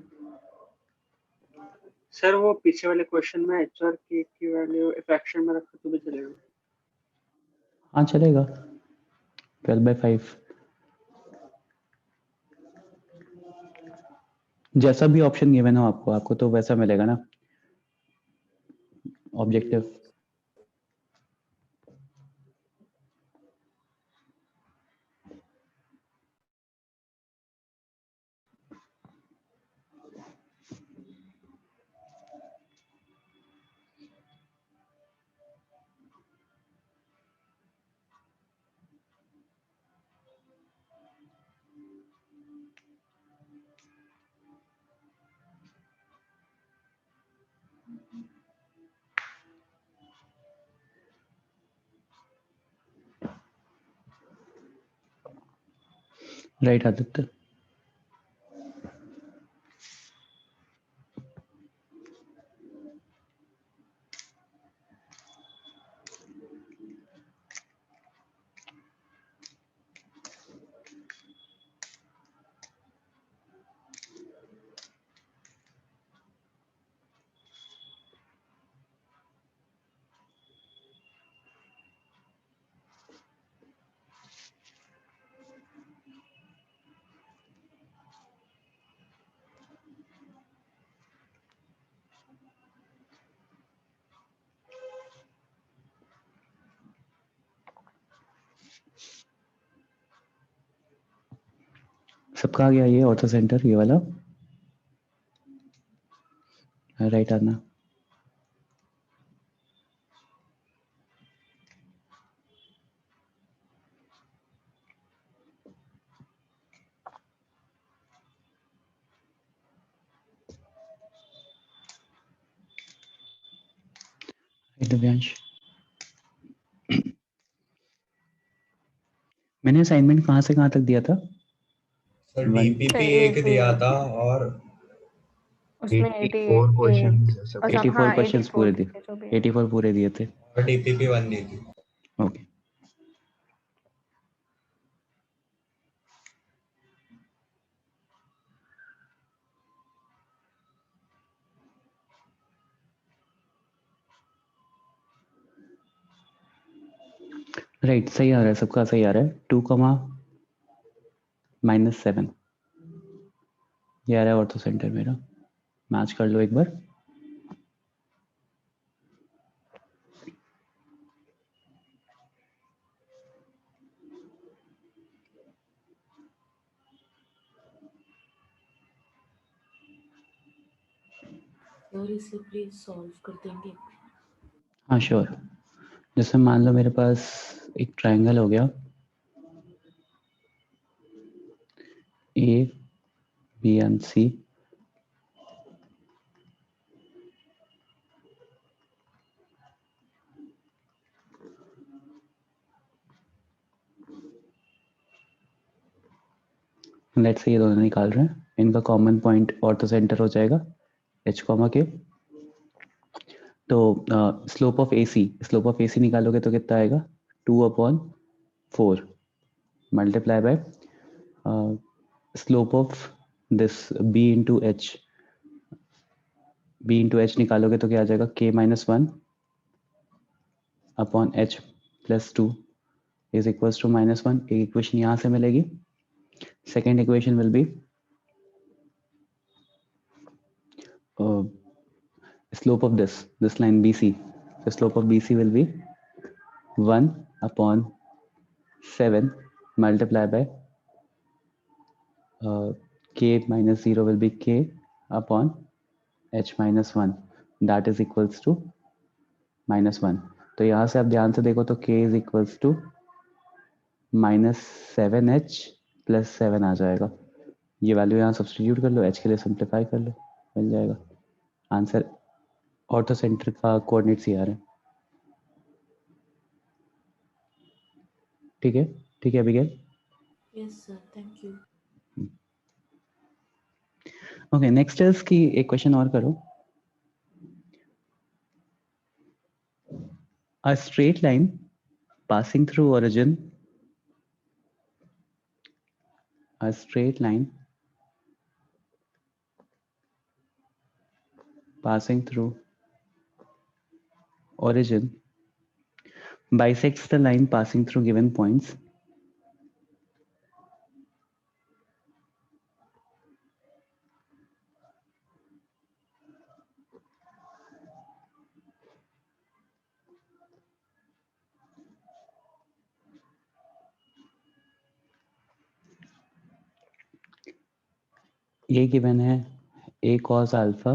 सर वो पीछे वाले क्वेश्चन में एच और के की वैल्यू फ्रैक्शन में रखो तो भी चलेगा? हाँ चलेगा, 12/5। जैसा भी ऑप्शन गिवन हो आपको तो वैसा मिलेगा ना ऑब्जेक्टिव। राइट आदित्य। सबका आ गया ये ऑर्थो सेंटर, ये वाला? राइट आना। दिव्यांश, मैंने असाइनमेंट कहाँ से कहाँ तक दिया था? सर डीपीपी एक दिया था और उसमें 84 क्वेश्चंस ऐसा कुछ। 84 क्वेश्चंस पूरे दिए, 84 पूरे दिए थे। और डीपीपी 1 दी थी। ओके। राइट, सही आ रहा है, सबका सही आ रहा है। 2,-7 ये आ रहा है ऑर्थो सेंटर मेरा। मैच कर लो एक बार। और इसे प्लीज सॉल्व कर देंगे? हाँ श्योर। जैसे मान लो मेरे पास एक ट्रायंगल हो गया ABC। लेट्स से ये दोनों निकाल रहे हैं, इनका कॉमन पॉइंट ऑर्थो सेंटर हो जाएगा h, के। तो स्लोप ऑफ AC निकालोगे तो कितना आएगा? 2/4 multiply by slope of this B into H निकालोगे तो क्या आ जाएगा? K-1 upon H plus 2 is equals to -1। एक इक्वेशन यहाँ से मिलेगी। Second equation will be slope of this line BC. The slope of BC will be 1/7 multiplied by K-0 will be K upon H-1, that is equals to -1। तो यहाँ से आप ध्यान से देखो तो K is equals to -7H plus 7 आ जाएगा। ये वैल्यू यहाँ सब्सटीट्यूट कर लो, H के लिए सिंप्लीफाई कर लो, मिल जाएगा आंसर। ऑर्थो सेंटर का कोऑर्डिनेट्स ये आ रहा है। ठीक है, ठीक है Abigail. Yes sir, thank you. Okay, next is कि एक क्वेश्चन और करो। A straight line passing through origin, a straight line passing through origin bisects the line passing through given points ये गिवन है a cos alpha,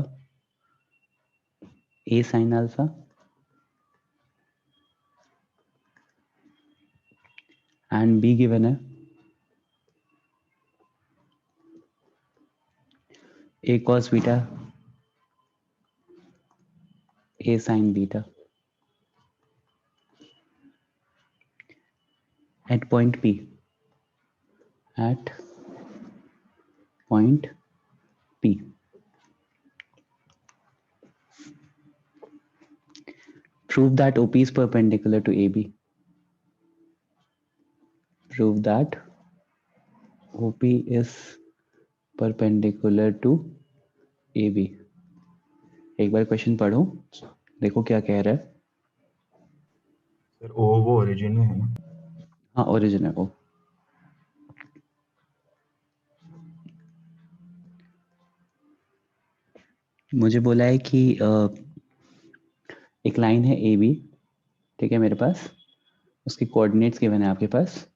a sin alpha and b given है a cos beta, a sin beta at point P. At point P. Prove that OP is perpendicular to AB. Prove that OP is perpendicular to AB. एक बार question पढ़ो, देखो क्या कह रहा है। Sir ओ वो origin है ना? हाँ ओरिजिन है वो। मुझे बोला है कि एक लाइन है ए बी, ठीक है मेरे पास, उसकी कोऑर्डिनेट्स गिवन है आपके पास,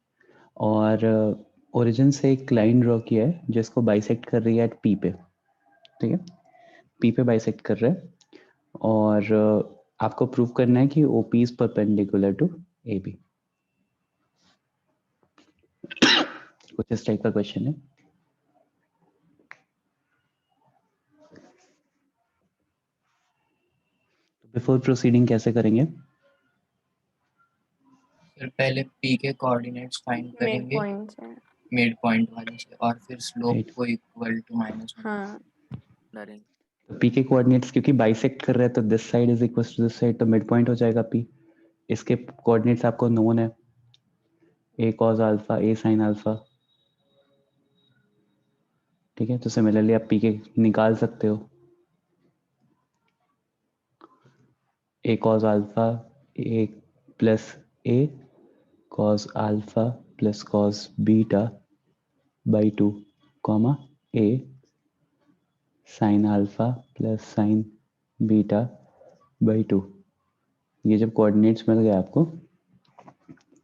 और ओरिजिन से एक लाइन ड्रॉ किया है जिसको बाइसेक्ट कर रही है एट पी पे, ठीक है, पी पे बाइसेक्ट कर रहा है, और आपको प्रूव करना है कि O P is perpendicular to A B. कुछ इस टाइप का क्वेश्चन है। बिफोर प्रोसीडिंग कैसे करेंगे? फिर पहले पी के कोऑर्डिनेट्स फाइंड मिड करेंगे पॉइंट से। मिड पॉइंट वाले से, और फिर स्लोप Right. को इक्वल टू -1 हाँ करेंगे। पी के कोऑर्डिनेट्स क्योंकि बाइसेक्ट कर रहा है तो this side is equal to this side, तो मिड पॉइंट हो जाएगा पी। इसके कोऑर्डिनेट्स आपको नोन है, a cos alpha, a sine alpha, ठीक है, तो सिमिलरली आप पी के निकाल सकते हो, a cos alpha a plus a cos alpha plus cos beta by 2 comma a sine alpha plus sine beta by 2। ये जब कोऑर्डिनेट्स मिल गए आपको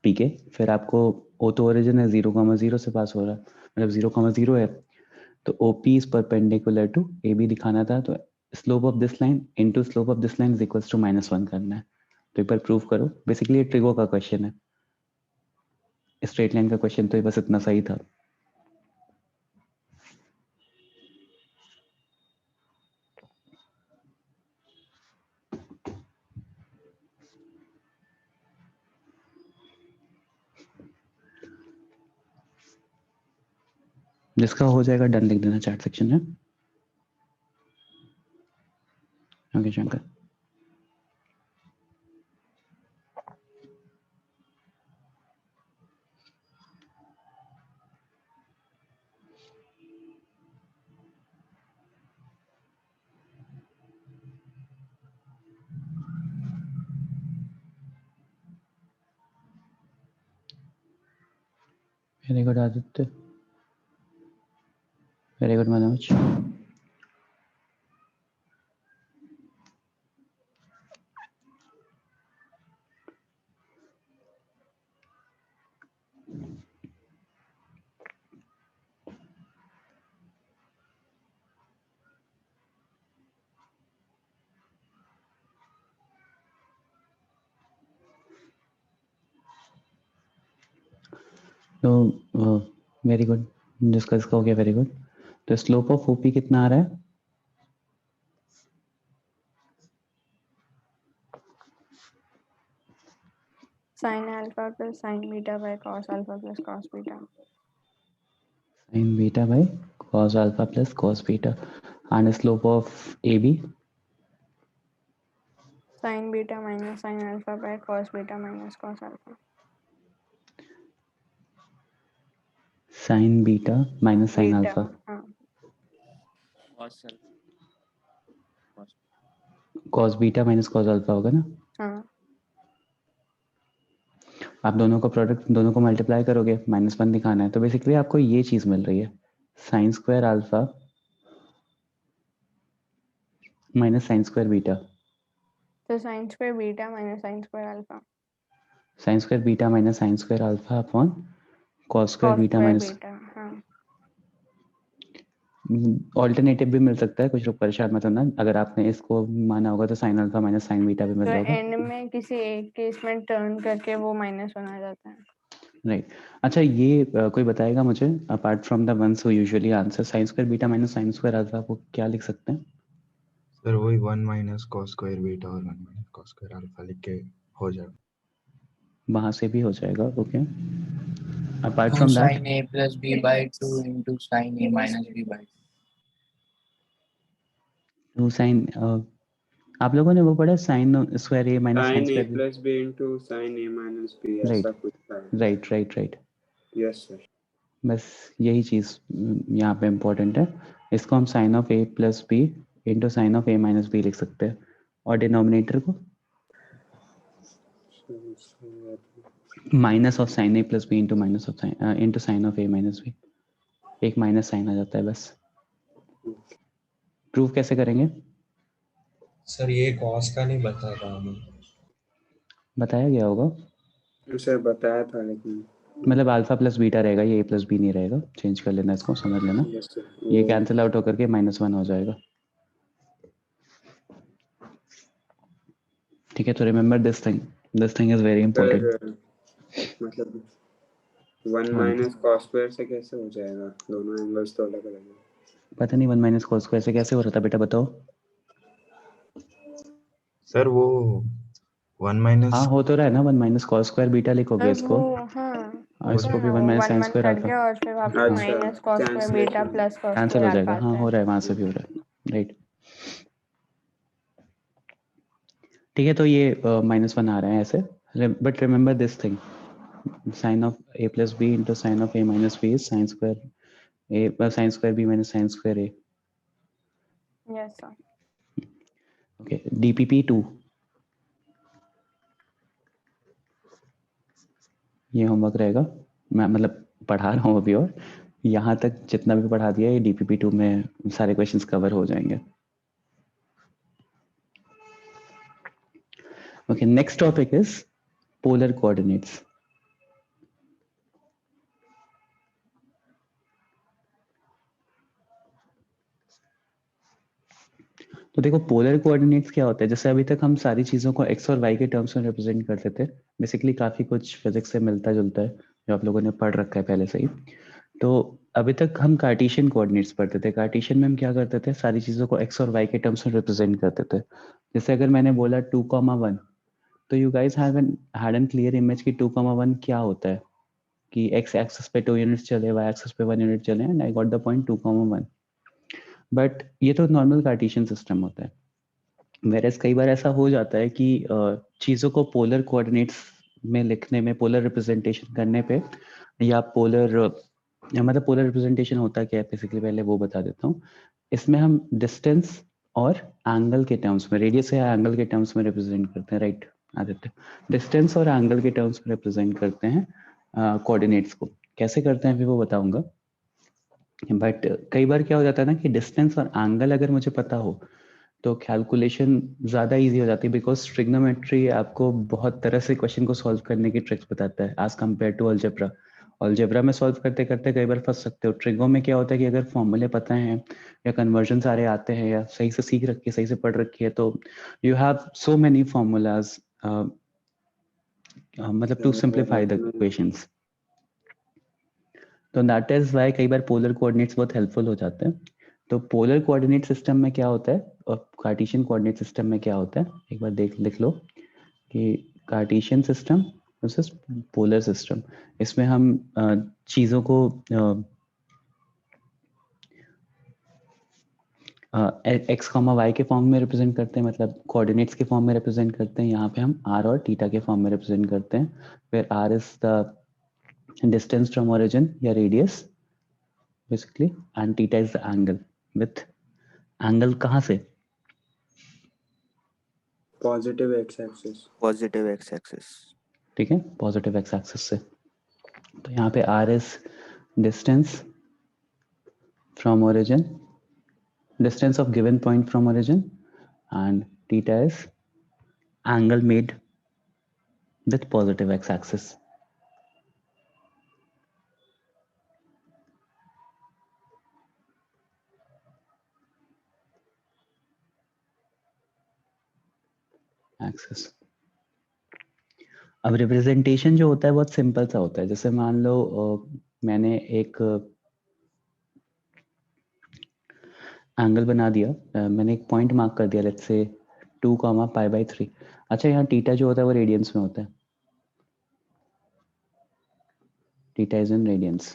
पी के, फिर आपको ओ तो ओरिजिन है 0,0 से पास हो रहा है, मतलब 0,0 है, तो O P is perpendicular to A B दिखाना था, तो slope of this line into slope of this line is equals to -1 करना है। तो एक बार प्रूव करो। बेसिकली ये ट्रिगो का क्वेश्चन है, स्ट्रेट लाइन का क्वेश्चन तो ये बस इतना सही था। जिसका हो जाएगा डन लिख देना चैट सेक्शन में। Okay Shankar. Very good Aditya, very good Manoj. तो वेरी गुड, जिसका इसका हो गया वेरी गुड। तो स्लोप ऑफ ओपी कितना आ रहा है? sin alpha plus sin beta by cos alpha plus cos beta. Sin beta by cos alpha plus cos beta. And slope of AB? Sin beta minus sin alpha by cos beta minus cos alpha. Sin beta minus sin Beta, alpha. हाँ. Cos beta minus cos alpha होगा ना? हाँ. आप दोनों का product दोनों को multiply करोगे, -1 दिखाना है, तो बेसिकली आपको ये चीज मिल रही है, sine square alpha minus sine square beta. तो sin square beta minus sin square alpha. Sine square beta minus sine square alpha upon cos square Cos beta square minus. beta, हाँ. ऑल्टरनेटिव भी मिल सकता है, कुछ लोग परेशान मत होना, अगर आपने इसको माना होगा तो sine alpha minus sign beta भी मिल तो जाएगा. एंड में किसी एक केस में टर्न करके वो -1 आ जाता है. राइट. अच्छा, ये कोई बताएगा मुझे, apart from the ones who usually answer, sine square beta minus sine square alpha को क्या लिख सकते हैं? सर वही 1 माइनस कॉस स्क्वायर बीटा और 1 माइनस कॉस स्क्वायर अल्फा लिख के हो जाएगा. वहां से भी हो जाएगा. Okay. Apart from 2 that sin a plus b by 2 into sin a minus b by 2. 2 sine, आप लोगों ने वो पढ़ा sine square A minus sine sin a square B. plus b into sin a minus b, right ऐसा कुछ था. Right right right. Yes sir. बस यही चीज यहाँ पे इम्पोर्टेंट है. इसको हम sine of A plus B into sine of A minus B लिख सकते हैं, और डिनोमिनेटर को minus of sine A plus B into minus of sign into sine of A minus B. एक माइनस साइन आ जाता है बस. प्रूफ कैसे करेंगे? सर ये कॉस का नहीं बता रहा हूँ. बताया गया होगा, सर बताया था लेकिन मतलब अल्फा प्लस बीटा रहेगा, ये ए प्लस बी नहीं रहेगा. चेंज कर लेना इसको, समझ लेना. Yes sir. ये कैंसिल आउट होकर के -1 हो जाएगा. ठीक है, तो remember this thing is very important. मतलब 1 माइनस कॉस स्क्वायर से कैसे हो जाएगा? दोनों एंगल्स तो अलग अलग हैं. पता नहीं 1 माइनस कॉस स्क्वायर से कैसे हो रहा था बेटा, बताओ. सर वो 1 माइनस, हाँ हो तो रहा है ना, 1 माइनस कॉस स्क्वायर बीटा लिखोगे इसको, और इसको भी 1 माइनस साइन स्क्वायर अल्फा. और फिर वापस minus cos square beta plus cos cancel square हो जाएगा. alpha हाँ आता हो है. रहा है, वहां से भी हो रहा है. राइट. ठीक है, तो ये -1 आ रहा है ऐसे. But remember this thing, sine of A plus B into sine of A minus B is sine square A sine square B minus sine square A. Yes sir. Okay. DPP2 ये homework रहेगा. मैं मतलब पढ़ा रहा हूँ अभी, और यहाँ तक जितना भी पढ़ा दिया ये DPP2 में सारे क्वेश्चंस कवर हो जाएंगे. Okay, next topic is polar coordinates. तो देखो, पोलर कोऑर्डिनेट्स क्या होता है. जैसे अभी तक हम सारी चीजों को एक्स और वाई के टर्म्स में रिप्रेजेंट करते थे. बेसिकली काफी कुछ फिजिक्स से मिलता जुलता है, जो आप लोगों ने पढ़ रखा है पहले से ही. तो अभी तक हम कार्टेशियन कोऑर्डिनेट्स पढ़ते थे. कार्टेशियन में हम क्या करते थे, सारी चीजों को एक्स और वाई के टर्म्स में रिप्रेजेंट करते थे. जैसे अगर मैंने बोला 2,1, तो you guys had an clear image कि 2,1 क्या होता है, कि एक्स एक्सिस पे 2 यूनिट्स चले, वाई एक्सिस पे 1 यूनिट चले, and I got the point 2,1. But ये तो नॉर्मल कार्टेशियन सिस्टम होता है. वेरएस कई बार ऐसा हो जाता है कि चीज़ों को पोलर कोऑर्डिनेट्स में लिखने में, पोलर रिप्रेजेंटेशन करने पे, या मतलब पोलर रिप्रेजेंटेशन होता क्या है बेसिकली, पहले वो बता देता हूँ. इसमें हम डिस्टेंस और एंगल के टर्म्स में, रेडियस या एंगल के टर्म्स में रिप्रेजेंट करते हैं. राइट आदित्य? डिस्टेंस और एंगल के टर्म्स में रिप्रेजेंट करते हैं कोऑर्डिनेट्स को. कैसे करते हैं अभी वो बताऊंगा. बट कई बार क्या हो जाता है ना, कि डिस्टेंस और एंगल अगर मुझे पता हो तो कैलकुलेशन ज़्यादा इजी हो जाती है, बिकॉज ट्रिग्नोमेट्री आपको बहुत तरह से क्वेश्चन को सॉल्व करने की ट्रिक्स बताता है as compare to algebra. Algebra में सॉल्व करते करते कई बार फंस सकते हो. ट्रिगो में क्या होता है कि अगर फॉर्मूले पता हैं या कन्वर्जन सारे आते हैं या सही से सीख रखी है, सही से पढ़ रखी है, तो you have so many formulas मतलब टू सिंप्लीफाई द इक्वेशंस. तो दैट इज वाई कई बार पोलर कोऑर्डिनेट्स बहुत हेल्पफुल हो जाते हैं. तो पोलर कोऑर्डिनेट सिस्टम में क्या होता है और कार्टेशियन कोऑर्डिनेट सिस्टम में क्या होता है, एक बार लिख लो कि Cartesian system this is polar system. इसमें हम चीज़ों को एक्स कॉमा वाई के फॉर्म में रिप्रेजेंट करते हैं, मतलब कोऑर्डिनेट्स के फॉर्म में रिप्रेजेंट करते हैं। यहाँ पे हम आर और थीटा के फॉर्म में रिप्रेजेंट करते हैं, फिर R is the distance from origin या radius basically, and theta is the angle. With angle कहाँ से? Positive X axis. ठीक है, पॉजिटिव एक्स एक्सिस से। तो यहाँ पे R is distance from origin, distance of given point from origin, and theta is angle made with positive x-axis. axis. अब representation जो होता है बहुत सिंपल सा होता है। जैसे मान लो मैंने एक एंगल बना दिया, मैंने एक पॉइंट मार्क कर दिया, लेट्स से 2,π/3। अच्छा, यहाँ थीटा जो होता है वो रेडियंस में होता है, थीटा इज इन रेडियंस।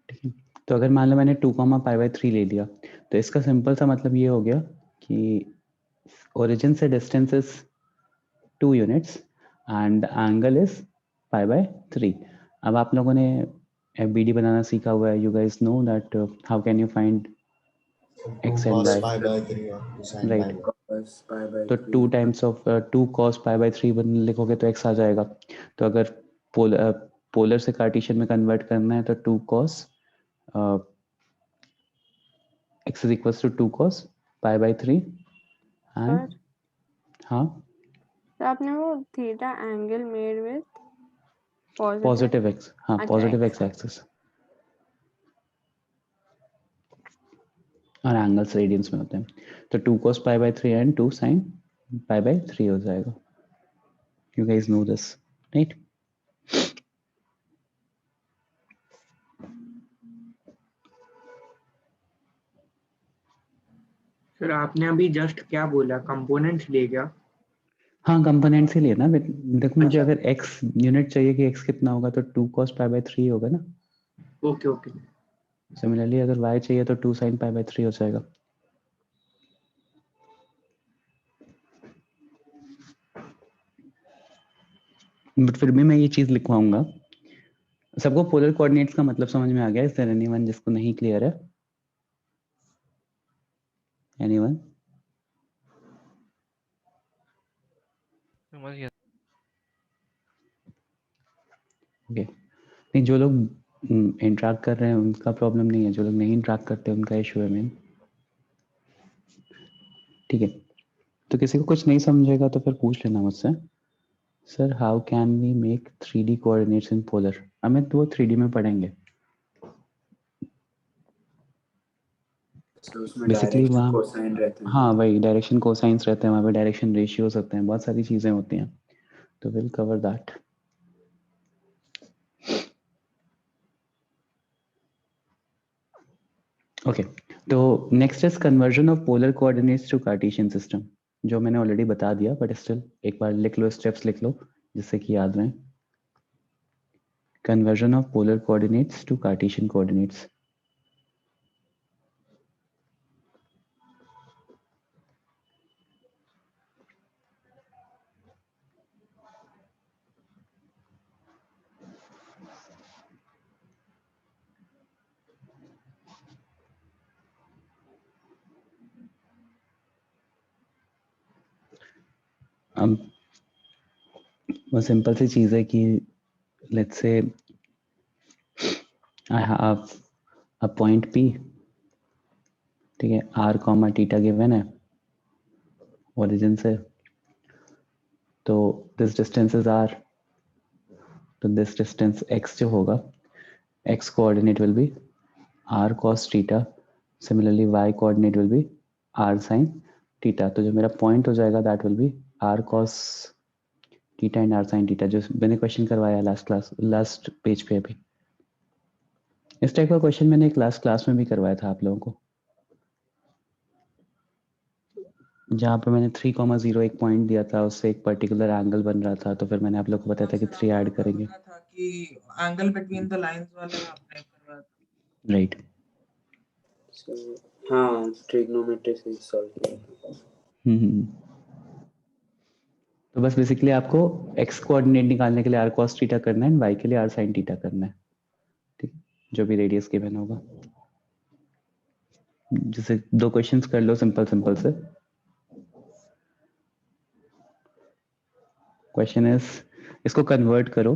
ठीक है, तो अगर मान लो मैंने 2,π/3 ले लिया, तो इसका सिंपल सा मतलब ये हो गया कि ओरिजिन से distance is 2 units and angle is π/3। अब आप लोगों ने FBD बनाना सीखा हुआ है, you guys know that how can you find x and y, right? तो 2 टाइम्स ऑफ 2 cos π/3 लिखोगे तो x आ जाएगा। तो अगर पोलर से कार्टेशियन में कन्वर्ट करना है तो 2 cos x is equals to 2 cos π/3 and हाँ, तो आपने वो theta angle made with positive x, हाँ पॉजिटिव x एक्सिस, और एंगल्स रेडियंस में होते हैं। तो 2 cos π/3 एंड 2 sin π/3 हो जाएगा। You guys know this, right? Sir आपने अभी जस्ट क्या बोला, कंपोनेंट्स ले गया? हाँ, कंपोनेंट्स ही लेना। देखो मुझे अगर x यूनिट चाहिए कि x कितना होगा तो 2 cos π/3 होगा ना। Okay okay. सिमिलरली अगर y चाहिए तो 2 sin π/3 हो जाएगा। बट फिर भी मैं ये चीज लिखवाऊंगा। सबको पोलर कोऑर्डिनेट्स का मतलब समझ में आ गया? इज देयर एनीवन जिसको नहीं क्लियर है? एनीवन? समझ गया। ओके, नहीं जो लोग इंटरेक्ट कर रहे हैं उनका प्रॉब्लम नहीं है, जो लोग नहीं इंटरेक्ट करते उनका इशू है मेन। ठीक है, तो किसी को कुछ नहीं समझेगा तो फिर पूछ लेना मुझसे, sir how can we make 3D coordinates in polar. Amit वो 3D में पढ़ेंगे बेसिकली वहाँ। हाँ वही, डायरेक्शन कोसाइंस रहते हैं वहाँ पे, डायरेक्शन रेशियोज होते हैं, बहुत सारी चीजें होती हैं, तो विल कवर दैट। ओके, तो next is conversion of polar coordinates to cartesian system, जो मैंने ऑलरेडी बता दिया, बट स्टिल एक बार लिख लो, स्टेप्स लिख लो जिससे कि याद रहे। Conversion of polar coordinates to cartesian coordinates. अब वो सिंपल सी चीज़ है कि let's say I have a point P, ठीक है, r कॉमा थीटा गिवन है ओरिजिन से, तो दिस डिस्टेंस इज r, तो दिस डिस्टेंस x जो होगा, x coordinate will be r cos theta, similarly y coordinate will be r sin theta. तो जो मेरा पॉइंट हो जाएगा that will be r cos theta and r sin theta, जो मैंने क्वेश्चन करवाया लास्ट पेज पे। अभी इस टाइप का क्वेश्चन मैंने एक लास्ट क्लास में भी करवाया था आप लोगों को। जहाँ पे मैंने 3,0 एक पॉइंट दिया था, उससे एक पर्टिकुलर एंगल बन रहा था, तो फिर मैंने आप लोग को बताया था कि 3 ऐड करेंगे। था कि एंगल बिटवीन द लाइंस वाला आपने करवाया था। राइट। हाँ, ट्रिग्नोमेट्री से सॉल्व किया था। तो बस बेसिकली आपको x कोऑर्डिनेट निकालने के लिए r cos थीटा करना है, y के लिए r sin थीटा करना है, ठीक, जो भी रेडियस गिवन होगा। जैसे 2 क्वेश्चंस कर लो सिंपल सिंपल से। क्वेश्चन इज, इसको कन्वर्ट करो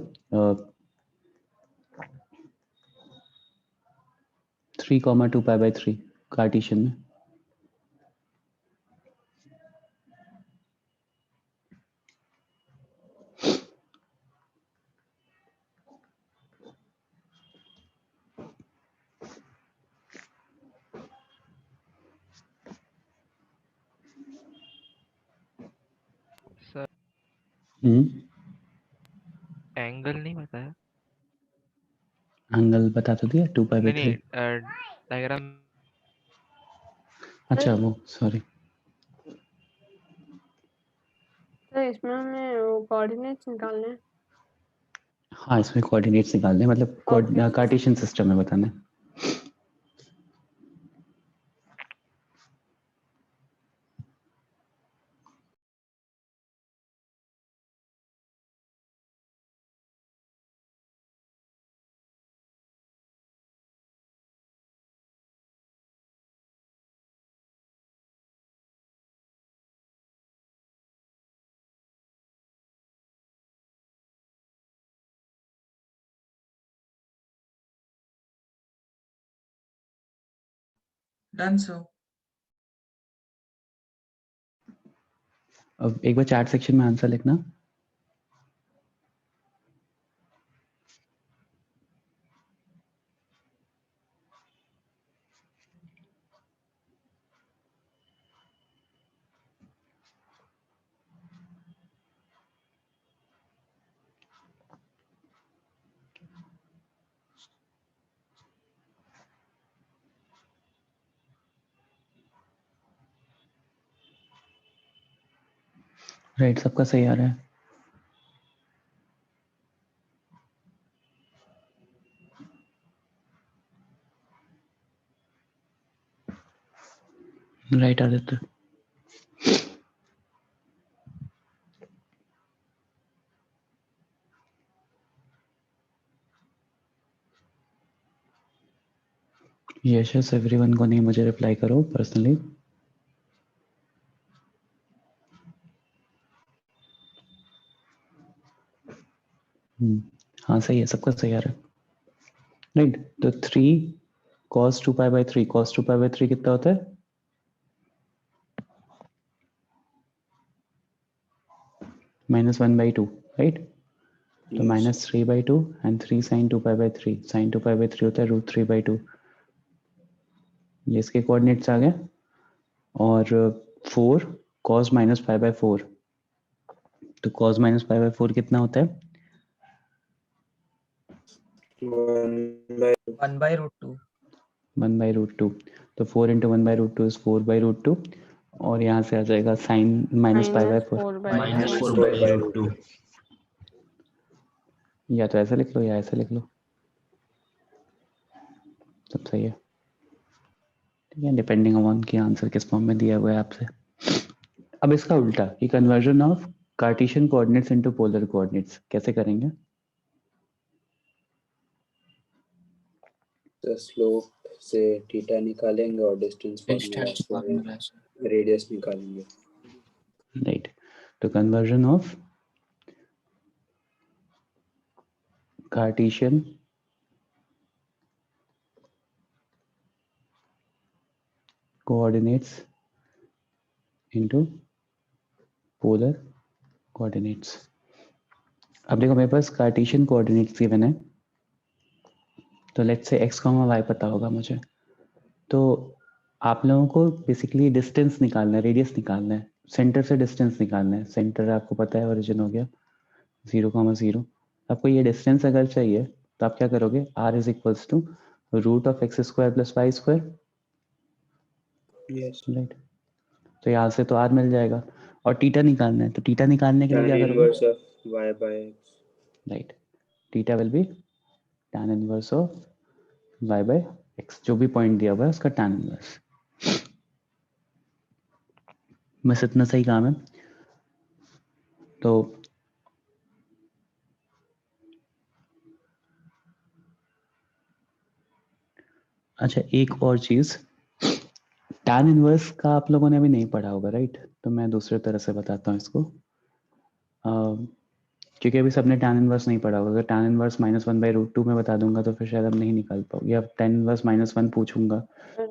3,2π/3 कार्टेशियन में। सर एंगल नहीं बताया। एंगल बता तो दिया 2π/3। नहीं डायग्राम। अच्छा वो सॉरी, तो इसमें हमें वो कोऑर्डिनेट्स निकालने हैं। हाँ इसमें कोऑर्डिनेट्स निकालने हैं, मतलब कार्टेशियन सिस्टम में बताना है। Done sir. अब एक बार चैट सेक्शन में आंसर लिखना। राइट, सबका सही आ रहा है। राइट आदित्य। यस एवरीवन को नहीं, मुझे रिप्लाई करो पर्सनली। हाँ सही है, सबका सही आ रहा है। राइट, तो 3 cos 2π/3, cos 2π/3 कितना होता है? -1/2, राइट। तो -3/2 एंड 3 sin 2π/3, sin 2π/3 होता है √3/2। ये इसके कोऑर्डिनेट्स आ गए। और 4 cos -π/4, तो cos -π/4 कितना होता है? 1/√2। 1/√2, तो 4 × 1/√2 इज 4/√2, और यहाँ से आ जाएगा sin -π/4 -4/√2। या तो ऐसा लिख लो या ऐसा लिख लो, सब सही है, ठीक है, डिपेंडिंग ऑन कि आंसर किस फॉर्म में दिया हुआ है आपसे। अब इसका उल्टा, कि conversion of Cartesian coordinates into polar coordinates कैसे करेंगे? तो स्लोप से थीटा निकालेंगे और डिस्टेंस फार्मूला से रेडियस निकालेंगे। राइट, तो conversion of Cartesian coordinates into polar coordinates. अब देखो मेरे पास कार्टेशियन कोऑर्डिनेट्स गिवन है, तो लेट्स से x, y पता होगा मुझे, तो आप लोगों को बेसिकली डिस्टेंस निकालना है, रेडियस निकालना है, सेंटर से डिस्टेंस निकालना है। सेंटर आपको पता है ओरिजिन हो गया 0,0। आपको ये डिस्टेंस अगर चाहिए तो आप क्या करोगे, r is equals to √(x² + y², right. तो यहाँ से तो r मिल जाएगा और थीटा निकालना है, तो थीटा निकालने के लिए क्या tan करोगे? inverse of y by x. Right, theta will be tan inverse of y by x, जो भी पॉइंट दिया हुआ है उसका tan इनवर्स। बस इतना सही काम है। तो अच्छा, एक और चीज, tan इनवर्स का आप लोगों ने अभी नहीं पढ़ा होगा, राइट? तो मैं दूसरे तरह से बताता हूँ इसको, क्योंकि अभी सबने tan इनवर्स नहीं पढ़ा होगा। अगर tan इनवर्स -1/√2 में बता दूंगा तो फिर शायद हम नहीं निकाल पाओगे, या tan इनवर्स -1 पूछूंगा,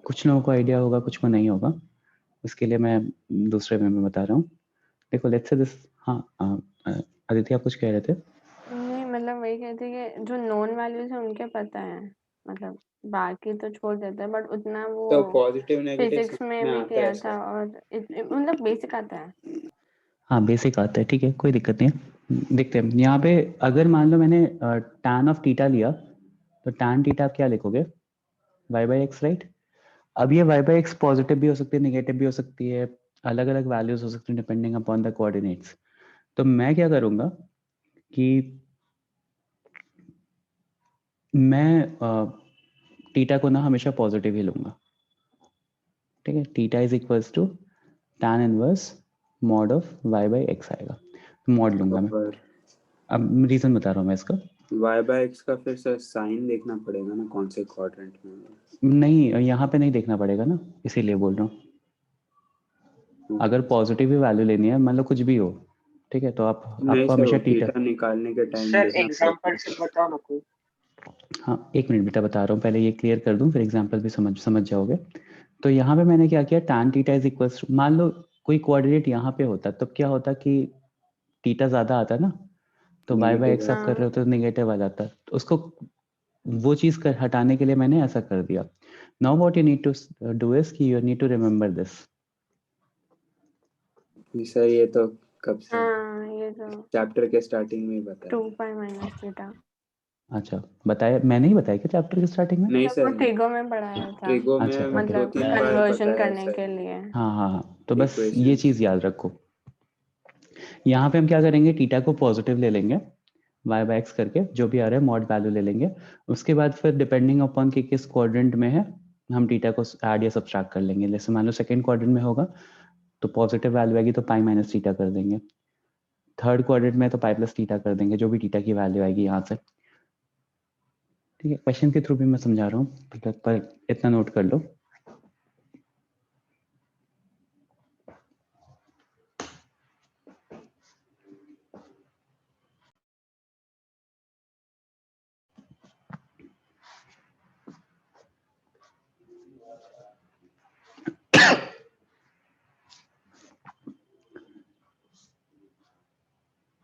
कुछ लोगों को आइडिया होगा, कुछ को नहीं होगा, इसके लिए मैं दूसरे में बता रहा हूँ। देखो लेट्स से दिस, हाँ अदिति आप कुछ कह रहे थे? नहीं मतलब वही कहती कि जो नोन वैल्यूज है उनके पता है, मतलब बाकी तो छोड़ देते हैं, बट उतना वो तो पॉजिटिव नेगेटिव फिजिक्स में में भी आता किया है था, सर। और मतलब बेसिक आता है। हाँ बेसिक आता है, ठीक है, कोई दिक्कत नहीं है। देखते हैं यहाँ पे, अगर मान लो मैंने tan ऑफ थीटा लिया, तो tan थीटा आप क्या लिखोगे? y by x, right? अब ये y by x पॉजिटिव भी हो सकती है, नेगेटिव भी हो सकती है, अलग अलग वैल्यूज हो सकती है डिपेंडिंग अपॉन द कोऑर्डिनेट्स। तो मैं क्या करूंगा कि मैं थीटा को ना हमेशा पॉजिटिव ही लूंगा, ठीक है? Theta is equals to tan inverse mod of y by x आएगा, मॉड लूंगा मैं। पर अब रीजन बता रहा हूँ मैं इसका। y by x का फिर सर साइन देखना पड़ेगा ना, कौन से क्वाड्रेंट में है। नहीं, यहाँ पे नहीं देखना पड़ेगा ना, इसीलिए बोल रहा हूँ। अगर पॉजिटिव ही वैल्यू लेनी है, मान लो कुछ भी हो, ठीक है, तो नहीं आपको सर, हमेशा वो थीटा, थीटा निकालने के टाइम सर देखना एग्जांपल पड़ेगा। से बताओ ना कोई। हाँ एक मिनट बेटा बता रहा हूँ, पहले ये क्लियर कर दूँ, फिर एग्जांपल भी समझ जाओगे। तो यहाँ पे मैंने क्या किया, tan theta is equals to, मान लो कोई कोऑर्डिनेट यहाँ पे होता, तब क्या होता कि थीटा ज्यादा आता ना, तो y by x आप कर रहे हो तो नेगेटिव आ जाता, तो उसको वो चीज कर हटाने के लिए मैंने ऐसा कर दिया। Now what you need to do is कि you need to remember this. Sir ये तो कब से हाँ ये तो चैप्टर के स्टार्टिंग में ही बताया। 2 पाई माइनस थीटा, अच्छा बताया, मैंने ही बताया क्या चैप्टर के स्टार्टिंग में? नहीं वो सर, ट्रिगो में पढ़ाया था, ट्रिगो में अच्छा ओके, मतलब 2-3 बार कन्वर्जन बताया करने सर। के लिए। हाँ हाँ हाँ, तो बस ये इक्वेशन चीज याद रखो। यहाँ पे हम क्या करेंगे, थीटा को पॉजिटिव ले लेंगे, y by x करके जो भी आ रहा है मॉड वैल्यू ले लेंगे। उसके बाद फिर डिपेंडिंग अपॉन कि किस क्वाड्रेंट में है, हम थीटा को ऐड या सब्ट्रैक्ट कर लेंगे। जैसे मान लो सेकंड क्वाड्रेंट में होगा तो पॉजिटिव वैल्यू आएगी तो पाई माइनस थीटा कर देंगे, थर्ड क्वाड्रेंट में तो पाई प्लस थीटा कर देंगे, जो भी थीटा की वैल्यू आएगी यहाँ से, ठीक है? क्वेश्चन के थ्रू भी मैं समझा रहा हूँ, पर इतना नोट कर लो।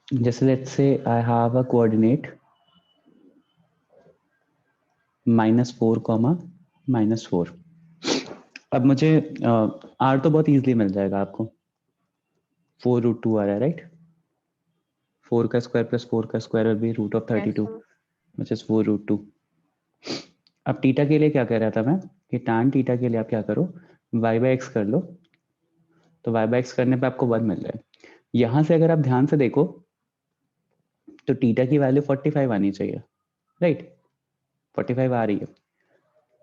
जैसे let's say I have a coordinate -4, -4। अब मुझे r तो बहुत इजीली मिल जाएगा आपको, 4√2 आ रहा है, राइट? 4 का स्क्वायर प्लस 4 का square will be √32 which is 4√2। अब थीटा के लिए क्या कह रहा था मैं कि tan थीटा के लिए आप क्या करो, y by x कर लो, तो y by x करने पे आपको 1 मिल रहा है। यहाँ से अगर आप ध्यान से देखो तो थीटा की वैल्यू 45 आनी चाहिए, राइट? 45 आ रही है,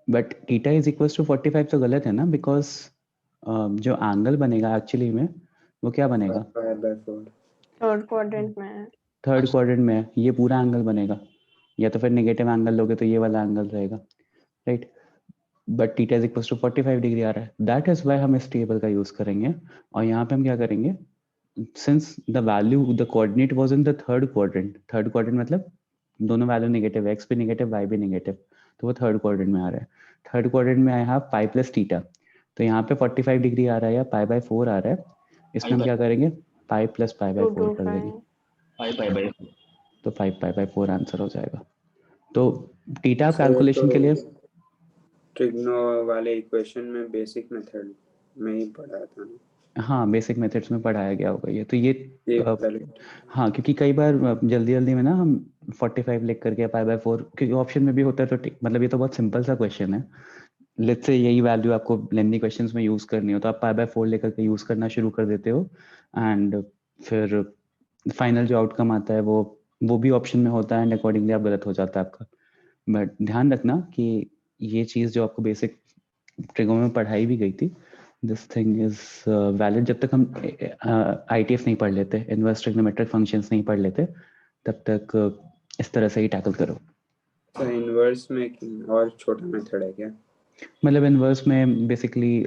but theta is equal to 45 तो गलत है ना, बिकॉज जो एंगल बनेगा एक्चुअली में वो क्या बनेगा, थर्ड क्वाड्रेंट में है, थर्ड क्वाड्रेंट में है, ये पूरा एंगल बनेगा, या तो फिर नेगेटिव एंगल लोगे तो ये वाला एंगल रहेगा, right? But theta is equal to 45 degree आ रहा है, दैट इज वाई हम इस टेबल का यूज करेंगे। और यहाँ पे हम क्या करेंगे, since the value the coordinate was in the third quadrant मतलब दोनों वैल्यू नेगेटिव है, एक्स भी नेगेटिव वाई भी नेगेटिव, तो वो थर्ड क्वाड्रेंट में आ रहा है। थर्ड क्वाड्रेंट में I have pi plus theta, तो यहाँ पे 45 डिग्री आ रहा है या पाई बाय 4 आ रहा है, इसमें हम क्या करेंगे, पाई प्लस पाई बाय 4 कर देंगे, 5 तो 5 पाई बाय 4 आंसर हो जाएगा। तो थीटा सर कैलकुलेशन के लिए ट्रिग्नो वाले इक्वेशन में बेसिक मेथड में ही पढ़ा था ना। हाँ बेसिक मेथड्स में पढ़ाया गया होगा ये, तो ये पहले हाँ, क्योंकि कई बार जल्दी में ना हम 45 लिख करके पाई बाय 4, क्योंकि ऑप्शन में भी होता है, तो मतलब ये तो बहुत सिंपल सा क्वेश्चन है, लेट्स से यही वैल्यू आपको लेंथी क्वेश्चंस में यूज करनी हो तो आप π/4 लेकर के यूज करना शुरू कर देते हो एंड फिर फाइनल जो आउटकम आता है वो भी ऑप्शन में होता है एंड अकॉर्डिंगली आप गलत हो जाता है आपका। बट ध्यान रखना कि ये चीज़ जो आपको बेसिक ट्रिगो में पढ़ाई भी गई थी, दिस थिंग इज वैलिड जब तक हम ITF नहीं पढ़ लेते, इनवर्स ट्रिग्नोमेट्रिक फंक्शंस नहीं पढ़ लेते, तब तक इस तरह से ही टैकल करो। तो इनवर्स में और छोटा मेथड है क्या? मतलब इनवर्स में बेसिकली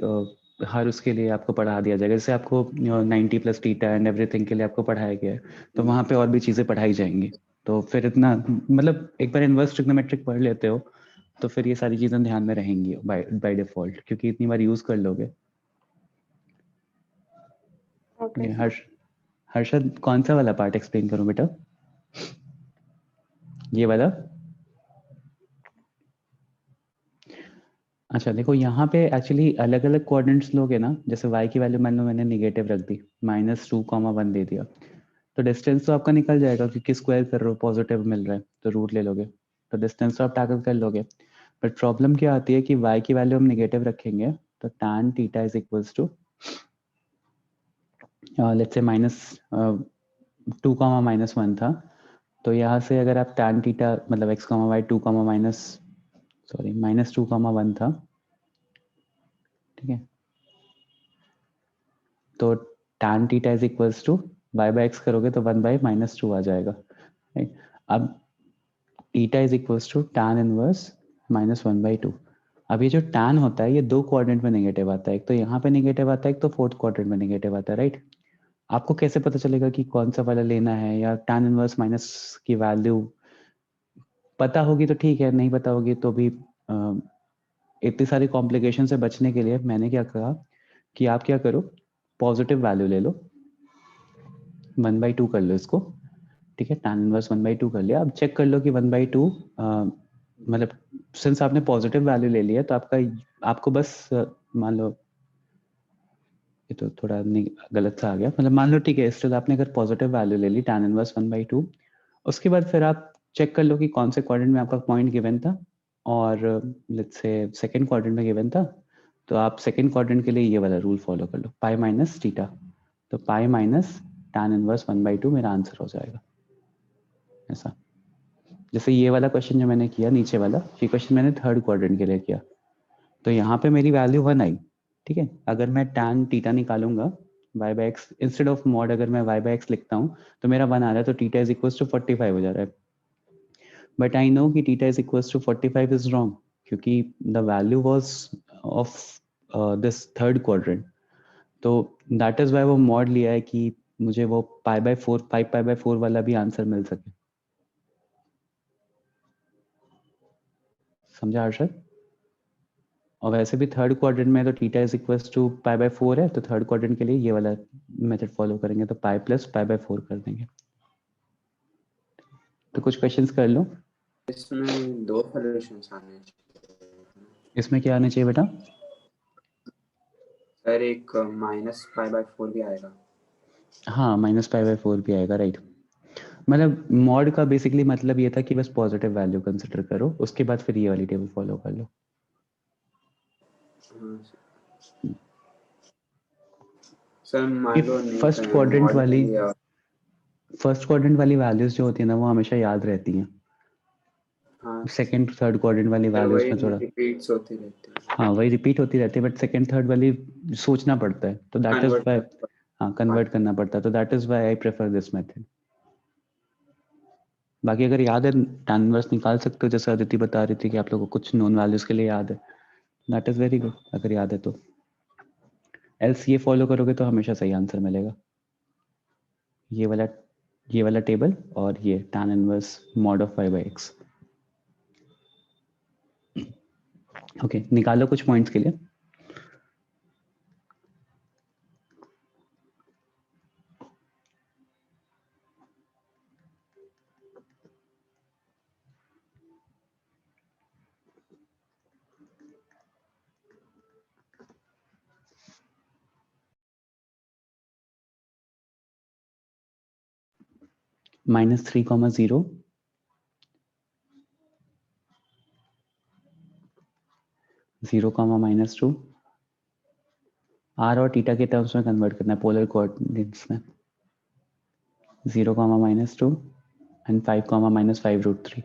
हर उसके लिए आपको पढ़ा दिया जाएगा, जैसे आपको 90 प्लस थीटा एंड एवरीथिंग के लिए आपको पढ़ाया गया है, तो वहाँ पे और भी चीज़ें पढ़ाई जाएंगी। तो फिर इतना मतलब एक बार इनवर्स ट्रिग्नोमेट्रिक पढ़ लेते हो तो फिर ये सारी चीज़ें ध्यान में रहेंगी बाय डिफॉल्ट, क्योंकि इतनी बार यूज़ कर लोगे। ओके ये हर्षद कौन सा वाला पार्ट एक्सप्लेन करूँ बेटा? ये वाला? अच्छा देखो, यहाँ पे एक्चुअली अलग अलग कोऑर्डिनेट्स लोगे ना, जैसे y की वैल्यू मान लो मैंने निगेटिव रख दी, -2, 1 दे दिया, तो डिस्टेंस तो आपका निकल जाएगा क्योंकि स्क्वायर कर रहे हो, पॉजिटिव मिल रहा है तो रूट ले लोगे, तो डिस्टेंस तो आप टैकल कर लोगे। बट प्रॉब्लम क्या आती है कि y की वैल्यू हम निगेटिव रखेंगे तो tan theta is equals to let's say -2, -1 था, तो यहाँ से अगर आप tan थीटा मतलब x, y 2, -2, 1 था, ठीक है, तो tan theta is equals to y/x करोगे तो 1/-2 आ जाएगा, राइट। अब theta is equals to tan inverse -1/2। अब ये जो tan होता है ये दो क्वाड्रेंट में नेगेटिव आता है, एक तो यहाँ पे नेगेटिव आता है, एक तो फोर्थ क्वाड्रेंट में नेगेटिव आता है, राइट। आपको कैसे पता चलेगा कि कौन सा वाला लेना है, या tan इनवर्स माइनस की वैल्यू पता होगी तो ठीक है, नहीं पता होगी तो भी इतनी सारी कॉम्प्लिकेशन से बचने के लिए मैंने क्या कहा कि आप क्या करो, पॉजिटिव वैल्यू ले लो, 1/2 कर लो इसको, ठीक है, tan इनवर्स 1/2 कर लिया। अब चेक कर लो कि 1/2 मतलब सिंस आपने पॉजिटिव वैल्यू ले लिया तो आपको बस मान लो, ये तो थोड़ा नहीं गलत सा आ गया, मतलब मान लो ठीक है, स्टिल आपने अगर पॉजिटिव वैल्यू ले ली tan इनवर्स 1/2, उसके बाद फिर आप चेक कर लो कि कौन से क्वाड्रेंट में आपका पॉइंट गिवन था, और लेट्स से सेकंड क्वाड्रेंट में गिवन था, तो आप सेकंड क्वाड्रेंट के लिए ये वाला रूल फॉलो कर लो, पाई माइनस थीटा, तो पाई माइनस tan इनवर्स 1/2 मेरा आंसर हो जाएगा। ऐसा जैसे ये वाला क्वेश्चन जो मैंने किया नीचे वाला, ये क्वेश्चन मैंने थर्ड क्वाड्रेंट के लिए किया, तो यहाँ पे मेरी वैल्यू 1 आई, ठीक है। अगर मैं tan थीटा निकालूंगा y/x इंस्टेड ऑफ मॉड, अगर मैं y/x लिखता हूँ तो मेरा 1 आ रहा है, तो थीटा इज इक्वल्स टू 45 हो जा रहा है। बट आई नो कि theta is equals to 45 is wrong, क्योंकि the value was of this third quadrant, तो दैट इज वाई वो मॉड लिया है कि मुझे वो π/4 5π/4 वाला भी आंसर मिल सके। समझा हर्षद? और वैसे भी थर्ड क्वाड्रेंट में तो थीटा इज इक्वल्स टू π/4 है, तो थर्ड क्वाड्रेंट के लिए ये वाला मेथड फॉलो करेंगे, तो पाई प्लस π/4 कर देंगे। तो कुछ क्वेश्चंस कर लो। इसमें दो सॉल्यूशंस आने चाहिए। इसमें क्या आना चाहिए बेटा? सर एक -π/4 भी आएगा। हाँ, -π/4 भी आएगा, राइट। मतलब मॉड का बेसिकली मतलब ये था कि बस पॉजिटिव वैल्यू कंसिडर करो, उसके बाद फिर ये वाली टेबल फॉलो कर लो। सर मान लो फर्स्ट क्वाड्रेंट वाली वैल्यूज जो होती है ना, वो हमेशा याद रहती हैं। हाँ, सेकंड थर्ड क्वाड्रेंट वाली वैल्यूज में थोड़ा रिपीट्स होती रहती है। हाँ, वही रिपीट होती रहती है, बट सेकंड थर्ड वाली सोचना पड़ता है, तो दैट इज वाई, हाँ, कन्वर्ट करना पड़ता है, तो that is why I prefer this method. बाकी अगर याद है tan इनवर्स निकाल सकते हो, जैसे अदिति बता रही थी कि आप लोगों को कुछ नॉन वैल्यूज के लिए याद है, दैट इज वेरी गुड अगर याद है तो। एल्स ये फॉलो करोगे तो हमेशा सही आंसर मिलेगा। ये वाला टेबल और ये tan inverse mod of y/x। Okay, निकालो कुछ पॉइंट्स के लिए। -3, 0, 0, -2 r और थीटा के टर्म्स में कन्वर्ट करना है पोलर कोऑर्डिनेट्स में 0, -2 एंड 5, -5√3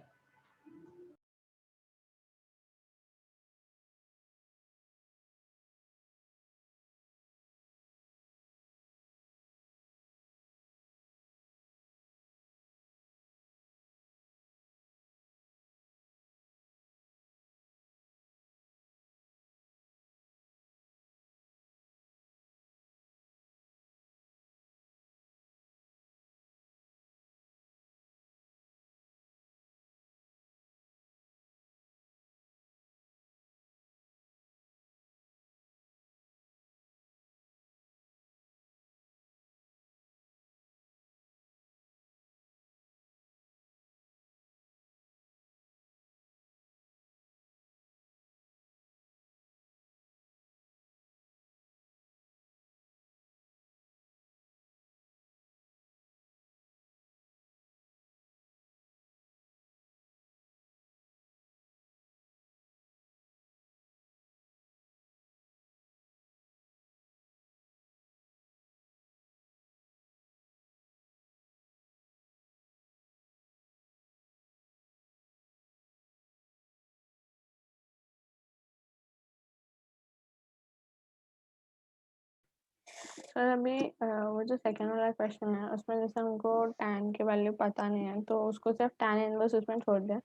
सर अभी वो जो सेकंड वाला क्वेश्चन है उसमें जैसे हमको tan की वैल्यू पता नहीं है तो उसको सिर्फ tan इनवर्स उसमें छोड़ दें।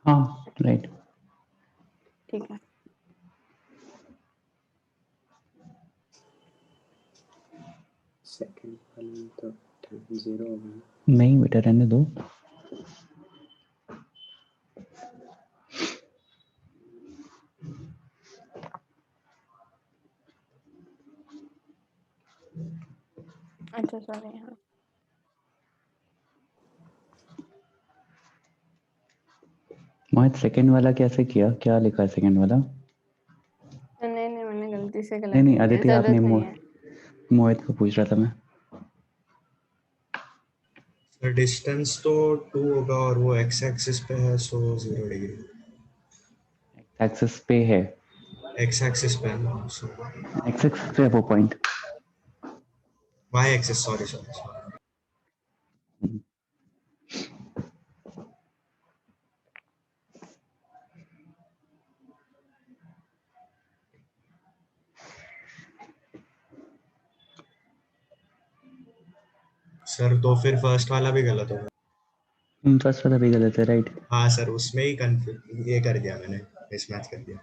हाँ राइट ठीक है। सेकंड वाले में तो tan 0 होगा। नहीं बेटा रहने दो अच्छा सॉरी हाँ मोहित सेकंड वाला कैसे किया क्या लिखा है सेकंड वाला नहीं मैंने गलती से गलत नहीं लिख दिया अदिति आपने जरूरत नहीं है। मोहित को पूछ रहा था मैं सर डिस्टेंस तो 2 होगा और वो x एक्सिस पे है सो 0 डिग्री एक्सिस पे है x एक्सिस पे है ना सो एक्सिस पे है वो point y axis sorry sir तो फिर फर्स्ट वाला भी गलत होगा फर्स्ट वाला भी गलत है राइट हाँ सर उसमें ही कंफ्यूज ये कर दिया मैंने मिसमैच कर दिया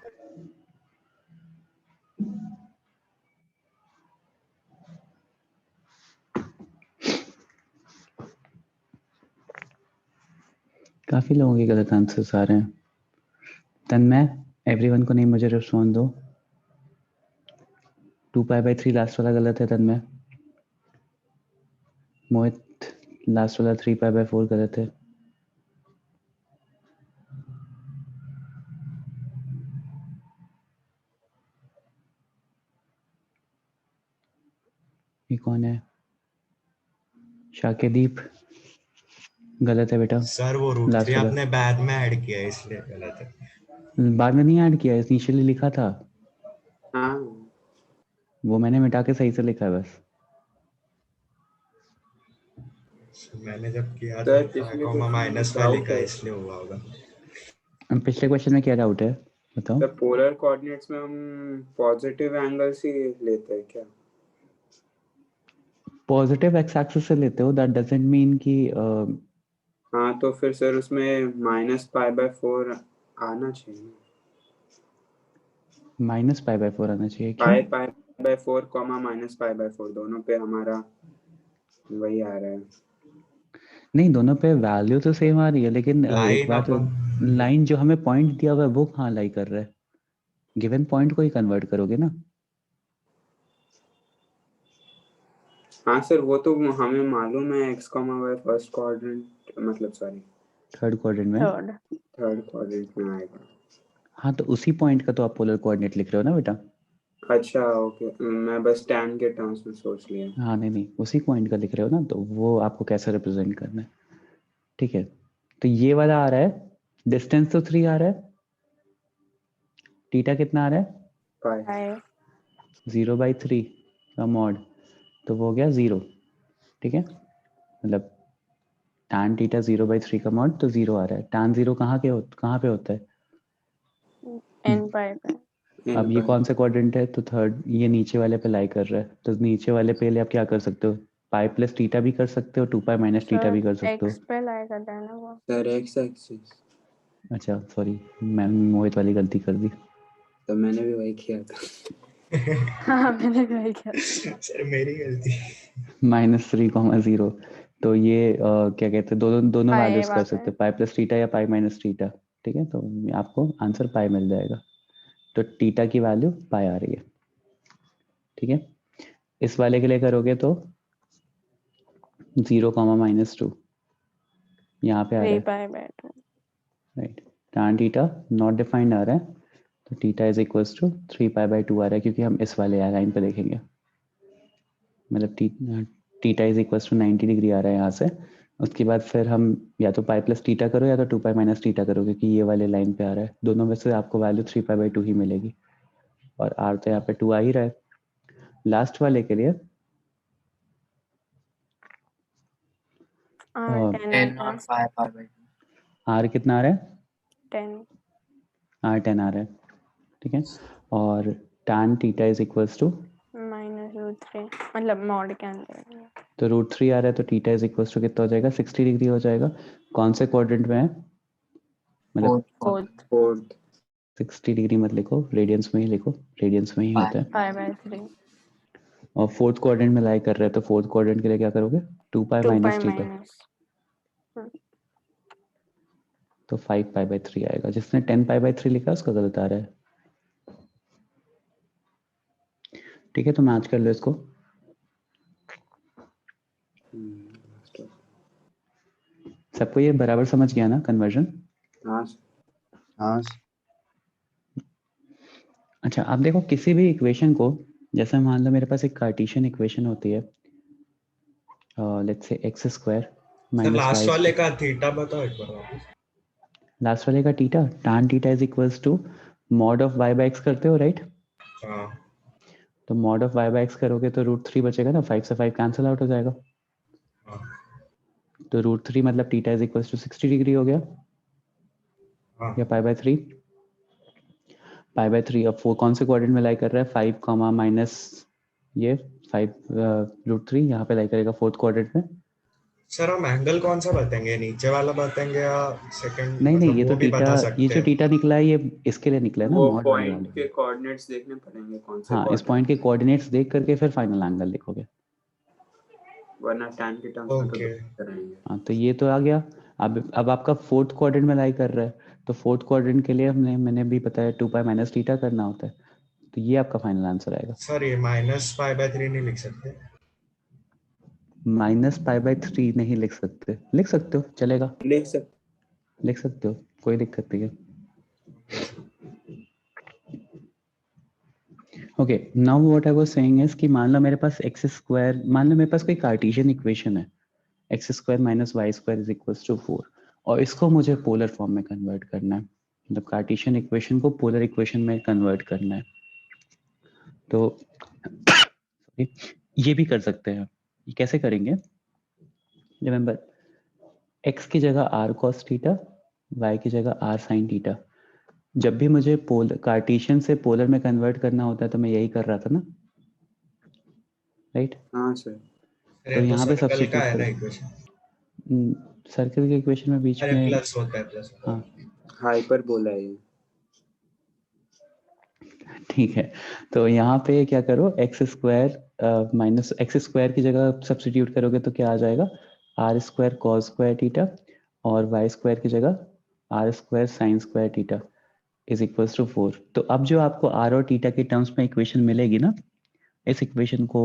काफी लोगों के गलत आंसर्स आ रहे हैं तन्मय एवरीवन को नहीं मुझे रिस्पॉन्ड दो 2π/3 लास्ट वाला गलत है तन्मय मोहित लास्ट वाला 3π/4 गलत है ये कौन है शाकिदीप गलत है बेटा सर वो रूट लास्ट 3 वाला आपने बाद में ऐड किया है इसलिए गलत है बाद में नहीं ऐड किया इनिशियली लिखा था हाँ वो मैंने मिटा के सही से लिखा है बस मैंने जब किया सर था पिछले कॉमा माइनस में डाउट लिखा है इसलिए हुआ होगा पिछले क्वेश्चन में क्या डाउट है बताओ सर पोलर कोऑर्डिनेट्स में हम पॉजिटिव एंगल्स ही लेते हैं क्या पॉजिटिव एक्स एक्सिस से लेते हो दैट डजंट मीन कि हाँ तो फिर सर उसमें -π/4 आना चाहिए -π/4 आना चाहिए क्यों π/4 -π/4 दोनों पे हमारा वही आ रहा है नहीं दोनों पे वैल्यू तो सेम आ रही है लेकिन एक लाइन बात लाइन जो हमें पॉइंट दिया हुआ है वो कहाँ लाई कर रहा है गिवन पॉइंट को ही कन्वर्ट करोगे ना हाँ सर वो तो हमें मालूम है x, y फर्स्ट क्वाड्रेंट मतलब सॉरी थर्ड क्वाड्रेंट में थर्ड क्वाड्रेंट में आएगा हाँ तो उसी पॉइंट का तो आप पोलर कोऑर्डिनेट लिख रहे हो ना बेटा अच्छा ओके मैं बस tan के टर्म्स में सोच लिया हाँ नहीं उसी पॉइंट का लिख रहे हो ना तो वो आपको कैसे रिप्रेजेंट करना है ठीक है तो ये वाला आ रहा है डिस्टेंस तो 3 आ रहा है थीटा कितना आ रहा है? पाई 0/3 का मॉड, तो वो हो गया 0, ठीक है, मतलब tan थीटा 0/3 का मॉड तो 0 आ रहा है। tan 0 कहाँ पे होता है? n पाई पे। अब ये कौन सा क्वाड्रेंट है? तो थर्ड, ये नीचे वाले पे लाई कर रहा है, तो नीचे वाले पे आप क्या कर सकते हो? पाई प्लस थीटा भी कर सकते हो, 2 पाई माइनस थीटा भी कर सकते हो। x पे लाई करता है ना वो। सर एक्स एक्सिस, अच्छा सॉरी, मैं मोहित वाली गलती कर दी। तो मैंने भी वही किया था। हाँ मैंने वही किया। सर मेरी गलती। -3, 0, तो ये क्या कहते हैं, दोनों पाई वैल्यूज कर वहाँ सकते पे। हैं, पाई प्लस थीटा या पाई माइनस थीटा, ठीक है, तो आपको आंसर पाई मिल जाएगा। तो थीटा की वैल्यू पाई आ रही है, ठीक है। इस वाले के लिए करोगे तो 0, -2 यहाँ पे आ रहा 3 है, पाई/2। Right. tan theta not defined आ रहा है, तो थीटा इज इक्वल्स टू 3π/2 आ रहा है, क्योंकि हम इस वाले लाइन पे देखेंगे, मतलब theta is equals to 90 degree आ रहा है यहाँ से। उसके बाद फिर हम या तो पाई प्लस थीटा करो या तो 2 पाई माइनस थीटा करो, क्योंकि ये वाले लाइन पे आ रहा है, दोनों में से आपको वैल्यू 3π/2 ही मिलेगी, और आर तो यहाँ पे 2 आ ही रहा है। लास्ट वाले के लिए हाँ 10 10 आता और है। 5 पाई/2। आर कितना आ रहा है? 10। आर 10 आ रहा है, ठीक है, और tan theta is equals to -√3 मतलब मॉड के अंदर। तो √3 आ रहा है, तो थीटा इज इक्वल्स टू कितना हो जाएगा? 60 डिग्री हो जाएगा। कौन से क्वाड्रेंट में है? मतलब फोर्थ 60 डिग्री मत लिखो, रेडियंस में ही लिखो, रेडियंस में ही होता है। पाई/3। और फोर्थ क्वाड्रेंट में लाई कर रहे हैं, तो फोर्थ क्वाड्रेंट के लिए क्या करोगे? 2 पाई 2 माइनस पाई थीटा, माइनस। तो 5π/3 आएगा। जिसने 10π/3 लिखा उसका गलत आ रहा है, ठीक है, तो मैच कर लो इसको। सबको ये बराबर समझ गया ना कन्वर्जन? हाँ। अच्छा, आप देखो किसी भी इक्वेशन को, जैसे मान लो मेरे पास एक कार्टेशियन इक्वेशन होती है, let's say x² sir minus last y वाले स्क्वायर। का थीटा बताओ एक बार वापस। लास्ट वाले का theta, tan theta is equals to mod of y/x करते हो, राइट? हाँ तो मॉड ऑफ y/x करोगे तो √3 बचेगा ना, 5 से 5 कैंसिल आउट हो जाएगा, हाँ तो √3 मतलब theta is equals to 60 degree हो गया, हाँ या π/3 अब कौन से क्वाड्रेंट में लाई कर रहा है? 5, माइनस ये 5 √3 यहाँ पे लाई करेगा फोर्थ क्वाड्रेंट में। सर हम एंगल कौन सा बताएंगे, नीचे वाला बताएंगे या सेकंड, नहीं, मतलब ये वो तो भी थीटा, बता ये सकते जो हैं। थीटा निकला है ये इसके लिए निकला है ना, वो मॉड वाले पॉइंट वाले। के कोऑर्डिनेट्स देखने पड़ेंगे कौन से हाँ, इस कोऑर्डिनेट, पॉइंट के कोऑर्डिनेट्स देख करके फिर फाइनल एंगल लिखोगे, वरना tan के टर्म्स में तो ओके गलत कराएंगे। हाँ, तो ये तो आ गया। अब आपका फोर्थ क्वाड्रेंट में लाई कर रहा है, तो फोर्थ क्वाड्रेंट के लिए मैंने भी बताया 2 पाई माइनस थीटा करना होता है, तो ये आपका फाइनल आंसर आएगा। सर ये -π/3 नहीं लिख सकते? -π/3 नहीं लिख सकते? लिख सकते हो, चलेगा, लिख सकते हो, कोई दिक्कत नहीं है। Okay, now what I was saying is कि मान लो मेरे पास x², मान लो मेरे पास कोई कार्टेशियन इक्वेशन है, x² minus y² is equals to 4, और इसको मुझे पोलर फॉर्म में कन्वर्ट करना है, मतलब कार्टेशियन इक्वेशन को पोलर इक्वेशन में कन्वर्ट करना है, तो ये भी कर सकते हैं। ये कैसे करेंगे? रिमेंबर, x की जगह r cos थीटा, y की जगह r sin थीटा। जब भी मुझे कार्टेशियन से पोलर में कन्वर्ट करना होता है तो मैं यही कर रहा था ना, राइट? हाँ सर। तो यहाँ पे सर्कल का सब्स्टिट्यूट है ना करो। इक्वेशन। सर्कल के इक्वेशन में बीच अरे में प्लस होता है, प्लस होता है। हाँ हाइपरबोला है ये। ठीक है, तो यहाँ पे क्या करो, x² माइनस x² की जगह सब्स्टिट्यूट करोगे तो क्या आ जाएगा? r² cos² थीटा, और y² की जगह r² sin² theta is equals to 4। तो अब जो आपको r और थीटा के टर्म्स में इक्वेशन मिलेगी ना, इस इक्वेशन को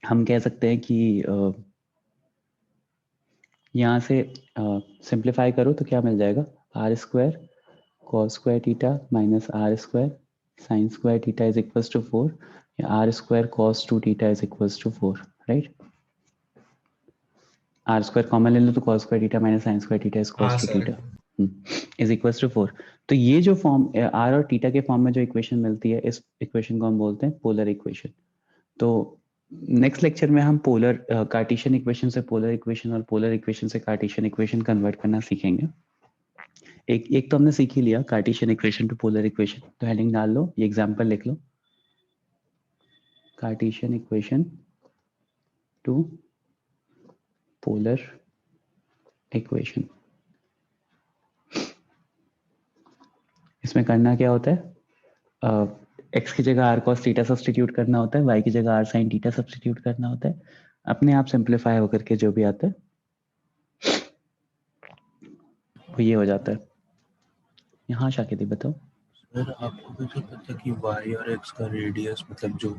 हम कह सकते हैं कि यहाँ से सिंप्लीफाई करो तो क्या मिल जाएगा? r² cos² theta minus r² sin² theta is equals to 4, या r² cos 2 theta is equals to 4, right? r² common ले लो तो cos² theta minus sin² theta is हाँ cos 2 sir. Theta, is equal to 4। तो ये जो form r और theta के फॉर्म में जो इक्वेशन मिलती है, इस इक्वेशन को हम बोलते हैं पोलर इक्वेशन। तो नेक्स्ट लेक्चर में हम पोलर कार्टेशियन इक्वेशन से पोलर इक्वेशन और पोलर इक्वेशन से कार्टेशियन इक्वेशन कन्वर्ट करना सीखेंगे। एक तो हमने सीख ही लिया cartesian equation to polar equation, तो हेडिंग डाल लो, ये एग्जांपल लिख लो, cartesian equation to polar equation. इसमें करना क्या होता है, x की जगह r cos थीटा सब्स्टिट्यूट करना होता है, y की जगह r sin थीटा सब्स्टिट्यूट करना होता है, अपने आप सिंप्लीफाई होकर के जो भी आता है वो ये हो जाता है। यहाँ शाकिर बताओ। सर आपको कैसे पता कि y और x का रेडियस मतलब जो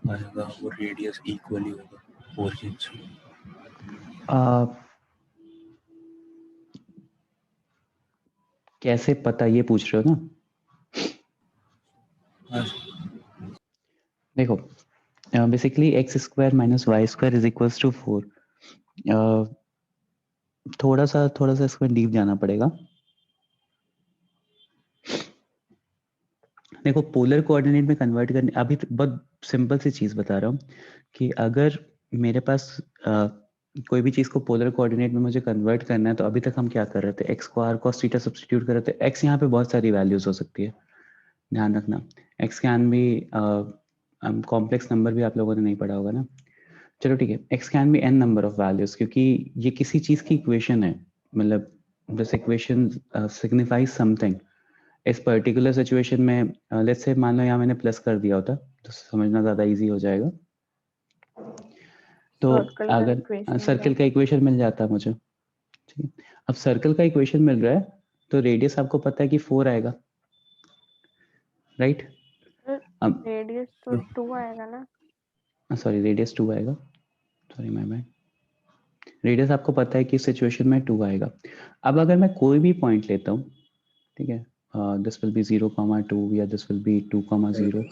आएगा वो रेडियस इक्वली होगा ओरिजिन से? कैसे पता ये पूछ रहे हो ना? देखो basically x square minus y square is equals to 4। थोड़ा सा इसमें डीप जाना पड़ेगा। देखो पोलर कोऑर्डिनेट में कन्वर्ट करने, अभी बहुत सिंपल सी चीज बता रहा हूँ कि अगर मेरे पास कोई भी चीज को पोलर कोऑर्डिनेट में मुझे कन्वर्ट करना है, तो अभी तक हम क्या कर रहे थे, एक्स को आर कॉस थीटा सब्स्टिट्यूट कर रहे थे। एक्स यहाँ पे बहुत सारी वैल्यूज हो सकती है, ध्यान रखना। एक्स कैन भी कॉम्प्लेक्स नंबर भी आप लोगों ने नहीं पढ़ा होगा ना, चलो ठीक है। X can be n number of values, क्योंकि ये किसी चीज की इक्वेशन है, मतलब दिस इक्वेशन सिग्निफाइज समथिंग। इस पर्टिकुलर सिचुएशन में लेट्स से मान लो यहाँ मैंने प्लस कर दिया होता तो समझना ज्यादा इजी हो जाएगा। तो अगर सर्कल का इक्वेशन मिल जाता मुझे, ठीक है। अब सर्कल का इक्वेशन मिल रहा है तो रेडियस आपको पता है कि 4 आएगा, राइट? अब रेडियस तो 2 आएगा ना? सॉरी रेडियस 2 आएगा, सॉरी माय बैड। रेडियस आपको पता है कि इस सिचुएशन में 2 आएगा। अब अगर मैं कोई भी पॉइंट लेता हूँ, ठीक है, दिस विल बी 0,2 या दिस विल बी 2,0।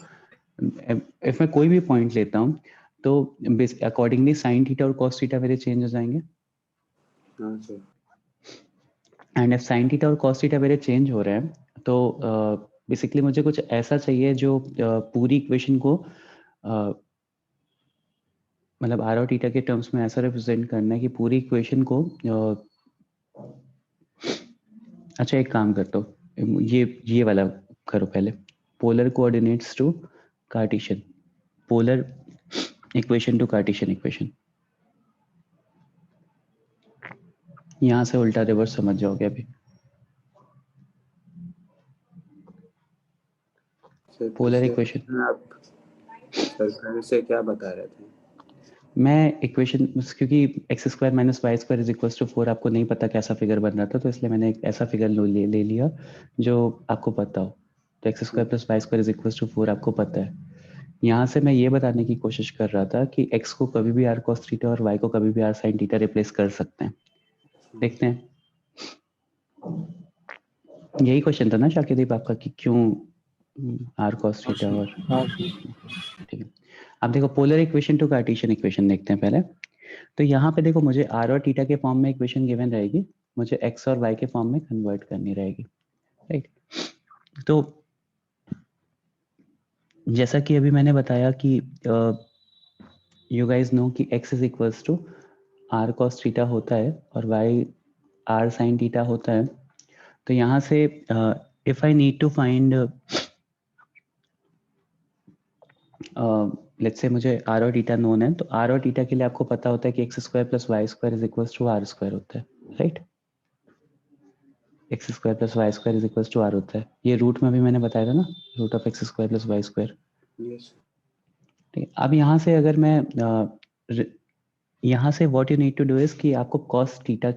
इफ मैं कोई भी पॉइंट लेता हूँ तो अकॉर्डिंगली साइन थीटा और कॉस थीटा मेरे चेंज हो जाएंगे। एंड इफ साइन थीटा और कॉस थीटा मेरे चेंज हो रहे हैं तो बेसिकली मुझे कुछ ऐसा चाहिए जो पूरी इक्वेशन को मतलब आर और थीटा के टर्म्स में ऐसा रिप्रेजेंट करना है कि पूरी इक्वेशन को अच्छा एक काम करता हूँ, ये वाला करो पहले, polar coordinates to Cartesian, polar equation to Cartesian equation. यहाँ से उल्टा रिवर्स समझ जाओगे अभी। पोलर इक्वेशन आप सर्कल से क्या बता रहे थे? मैं इक्वेशन, क्योंकि x square minus y square is equal to 4 आपको नहीं पता कैसा फिगर बन रहा था, तो इसलिए मैंने एक ऐसा फिगर ले लिया जो आपको पता हो। तो x square plus y square is equal to 4 आपको पता है। यहाँ से मैं ये बताने की कोशिश कर रहा था कि एक्स को कभी भी आर कॉस थीटा और वाई को कभी भी आर साइन थीटा रिप्लेस कर सकते हैं। देखते हैं, यही क्वेश्चन था ना शाकिदीप आपका कि क्यों आर कॉस थीटा और, ठीक है। अब देखो polar equation to Cartesian equation देखते हैं पहले। तो यहाँ पे देखो मुझे आर और थीटा के फॉर्म में इक्वेशन गिवन रहेगी, मुझे एक्स और वाई के फॉर्म में कन्वर्ट करनी रहेगी, राइट? तो जैसा कि अभी मैंने बताया कि यू गाइस नो कि x is equals to r cos theta होता है और y आर साइन थीटा होता है। तो यहाँ से if I need to find let's say मुझे आर और थीटा नोन है, तो आर और थीटा के लिए आपको पता होता है कि x square plus y square is equals to r square होता है, right? X square plus y square is equals to r होता है। ये रूट में भी मैंने बताया था ना, root of x square plus y square. ठीक, अब यहाँ से अगर मैं यहाँ से what you need to do is कि आपको कॉस थीटा,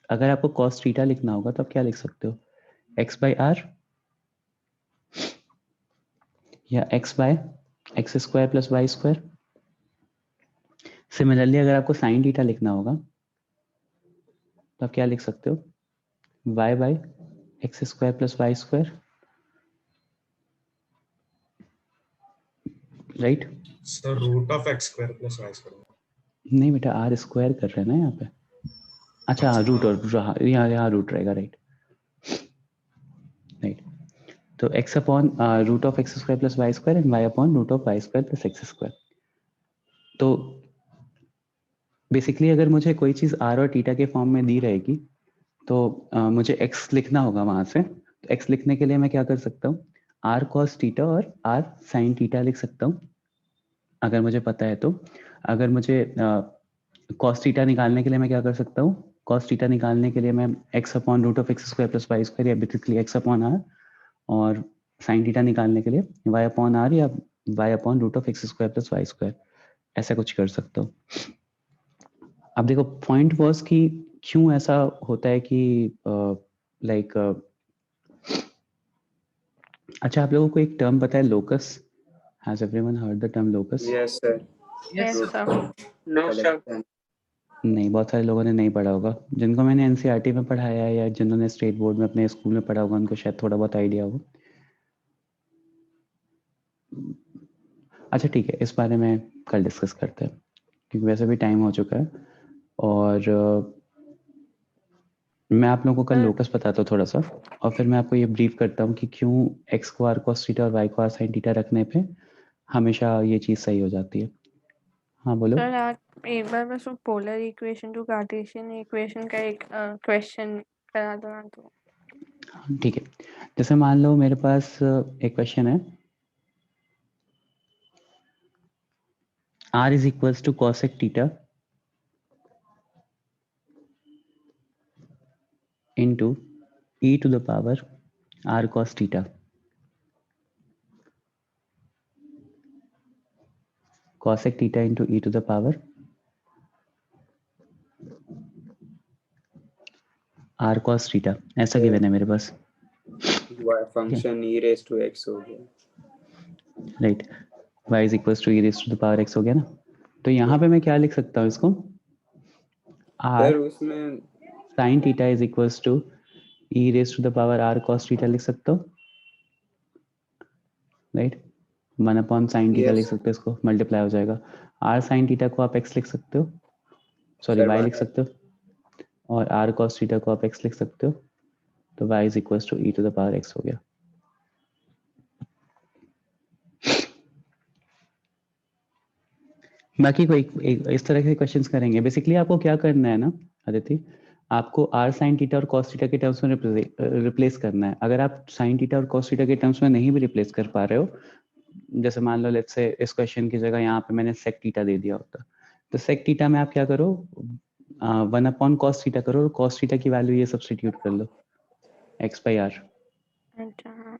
अगर आपको कॉस थीटा लिखना होगा तो आप क्या लिख सकते हो, एक्स बाई आर या x by x square plus y square. Similarly अगर आपको साइन थीटा लिखना होगा तो आप क्या लिख सकते हो, y by x square plus y square, right? Sir root of x square plus y square. नहीं बेटा आर स्क्वायर कर रहे हैं ना यहाँ पे। अच्छा हाँ रूट, और यहाँ रूट रहेगा, राइट? तो x upon root of x square plus y square and y upon root of y square plus x square. तो बेसिकली अगर मुझे कोई चीज़ r और थीटा के फॉर्म में दी रहेगी तो मुझे x लिखना होगा वहाँ से। तो x लिखने के लिए मैं क्या कर सकता हूँ, r cos थीटा और r sin थीटा लिख सकता हूँ अगर मुझे पता है तो। अगर मुझे cos थीटा निकालने के लिए मैं क्या कर सकता हूँ, cos थीटा निकालने के लिए मैं x upon root of x square plus y square या बेसिकली x अपॉन r, और sin थीटा निकालने के लिए y अपॉन r या y upon root of x square plus y square, ऐसा कुछ कर सकता हूँ। अब देखो पॉइंट वॉज कि क्यों ऐसा होता है कि लाइक अच्छा आप लोगों को एक टर्म पता है locus? Has everyone heard the term locus? Yes sir. Yes, sir. No sir. नहीं, बहुत सारे लोगों ने नहीं पढ़ा होगा। जिनको मैंने एनसीईआरटी में पढ़ाया है या जिन्होंने स्टेट बोर्ड में अपने स्कूल में पढ़ा होगा उनको शायद थोड़ा बहुत आइडिया होगा। अच्छा ठीक है, इस बारे में कल डिस्कस करते हैं क्योंकि वैसे भी टाइम हो चुका है। और मैं आप लोगों को कल लोकस बताता हूँ थोड़ा सा, और फिर मैं आपको ये ब्रीफ करता हूँ कि क्यों एक्स को आर कॉस थीटा और वाई को आर साइन थीटा रखने पे हमेशा ये चीज़ सही हो जाती है। हाँ बोलो। सर आप एक बार बस वो polar equation to Cartesian equation का एक क्वेश्चन करा दो ना तो। ठीक है, जैसे मान लो मेरे पास एक क्वेश्चन है, r is equals to cosec theta into e to the power r cos theta। cosec theta into e to the power r cos theta, ऐसा गिवन है मेरे पास। Function e raised to x हो गया, right, y is equals to e raised to the power x हो गया ना। तो यहाँ पे मैं क्या लिख सकता हूँ इसको, r उसमें sin theta is equals to e raised to the power r cos theta लिख सकता हूँ, राइट। 1 अपॉन साइन थीटा लिख सकते हो, इसको मल्टीप्लाई हो जाएगा। r sin थीटा को आप x लिख सकते हो, सॉरी y लिख सकते हो, और r cos थीटा को आप x लिख सकते हो, तो y is equals to e to the power x हो गया। बाकी कोई इस तरह के क्वेश्चंस करेंगे। बेसिकली आपको क्या करना है ना आदित्य, आपको r sin थीटा और cos थीटा के टर्म्स में रिप्लेस करना है। अगर आप sin थीटा और cos थीटा के टर्म्स में नहीं भी रिप्लेस कर पा रहे हो, जैसे मान लो लेट्स से इस क्वेश्चन की जगह यहाँ पे मैंने sec थीटा दे दिया होता, तो sec थीटा में आप क्या करो, 1 अपॉन cos थीटा करो और cos थीटा की वैल्यू ये सब्स्टिट्यूट कर लो x by r, अच्छा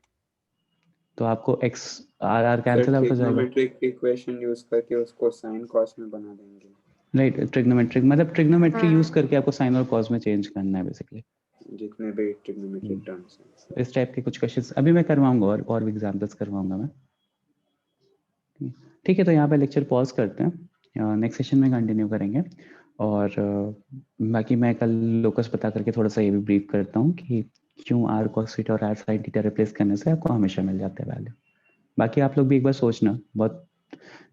तो आपको x r कैंसिल आउट हो जाएगा। ट्रिग्नोमेट्रिक इक्वेशन यूज करके उसको sin cos में बना देंगे। राइट, ट्रिग्नोमेट्रिक मतलब ट्रिग्नोमेट्री यूज करके आपको साइन और कॉस में चेंज करना है बेसिकली, जितने भी ट्रिग्नोमेट्रिक टर्म्स हैं। इस टाइप के कुछ क्वेश्चंस अभी मैं करवाऊंगा और भी एग्जांपल्स करवाऊंगा मैं। ठीक है, तो यहाँ पे लेक्चर पॉज करते हैं, नेक्स्ट सेशन में कंटिन्यू करेंगे। और बाकी मैं कल लोकस बता करके थोड़ा सा ये भी ब्रीफ करता हूँ कि क्यों आर कॉस थीटा और आर साइन थीटा रिप्लेस करने से आपको हमेशा मिल जाता है वैल्यू। बाकी आप लोग भी एक बार सोचना, बहुत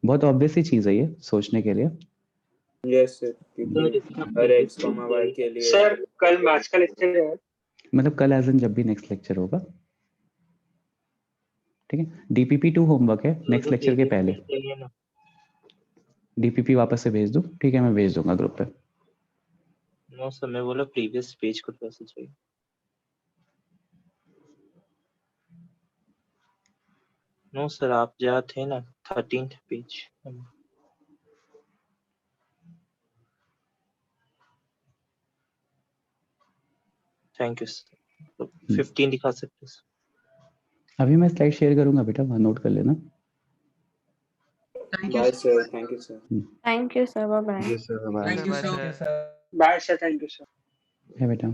बहुत ऑब्वियस ही चीज़ है ये सोचने के लिए। यस सर, हर x, y के लिए। सर कल मैथ्स का लेक्चर है, मतलब कल एज इन जब भी नेक्स्ट लेक्चर होगा, ठीक है। DPP2 होमवर्क है नेक्स्ट लेक्चर के पहले, DPP वापस से भेज दूँ? ठीक है, मैं भेज दूंगा ग्रुप पे। नो सर, मैं बोला प्रीवियस पेज को कैसे चाहिए। नो सर, आप जहाँ थे ना 13th page. Thank you sir, 15 दिखा सकते हैं। अभी मैं स्लाइड शेयर करूंगा बेटा, वहाँ नोट कर लेना। Bye sir, thank you sir. Thank you sir, bye bye. Thank you sir. Bye sir, thank you sir. है बेटा।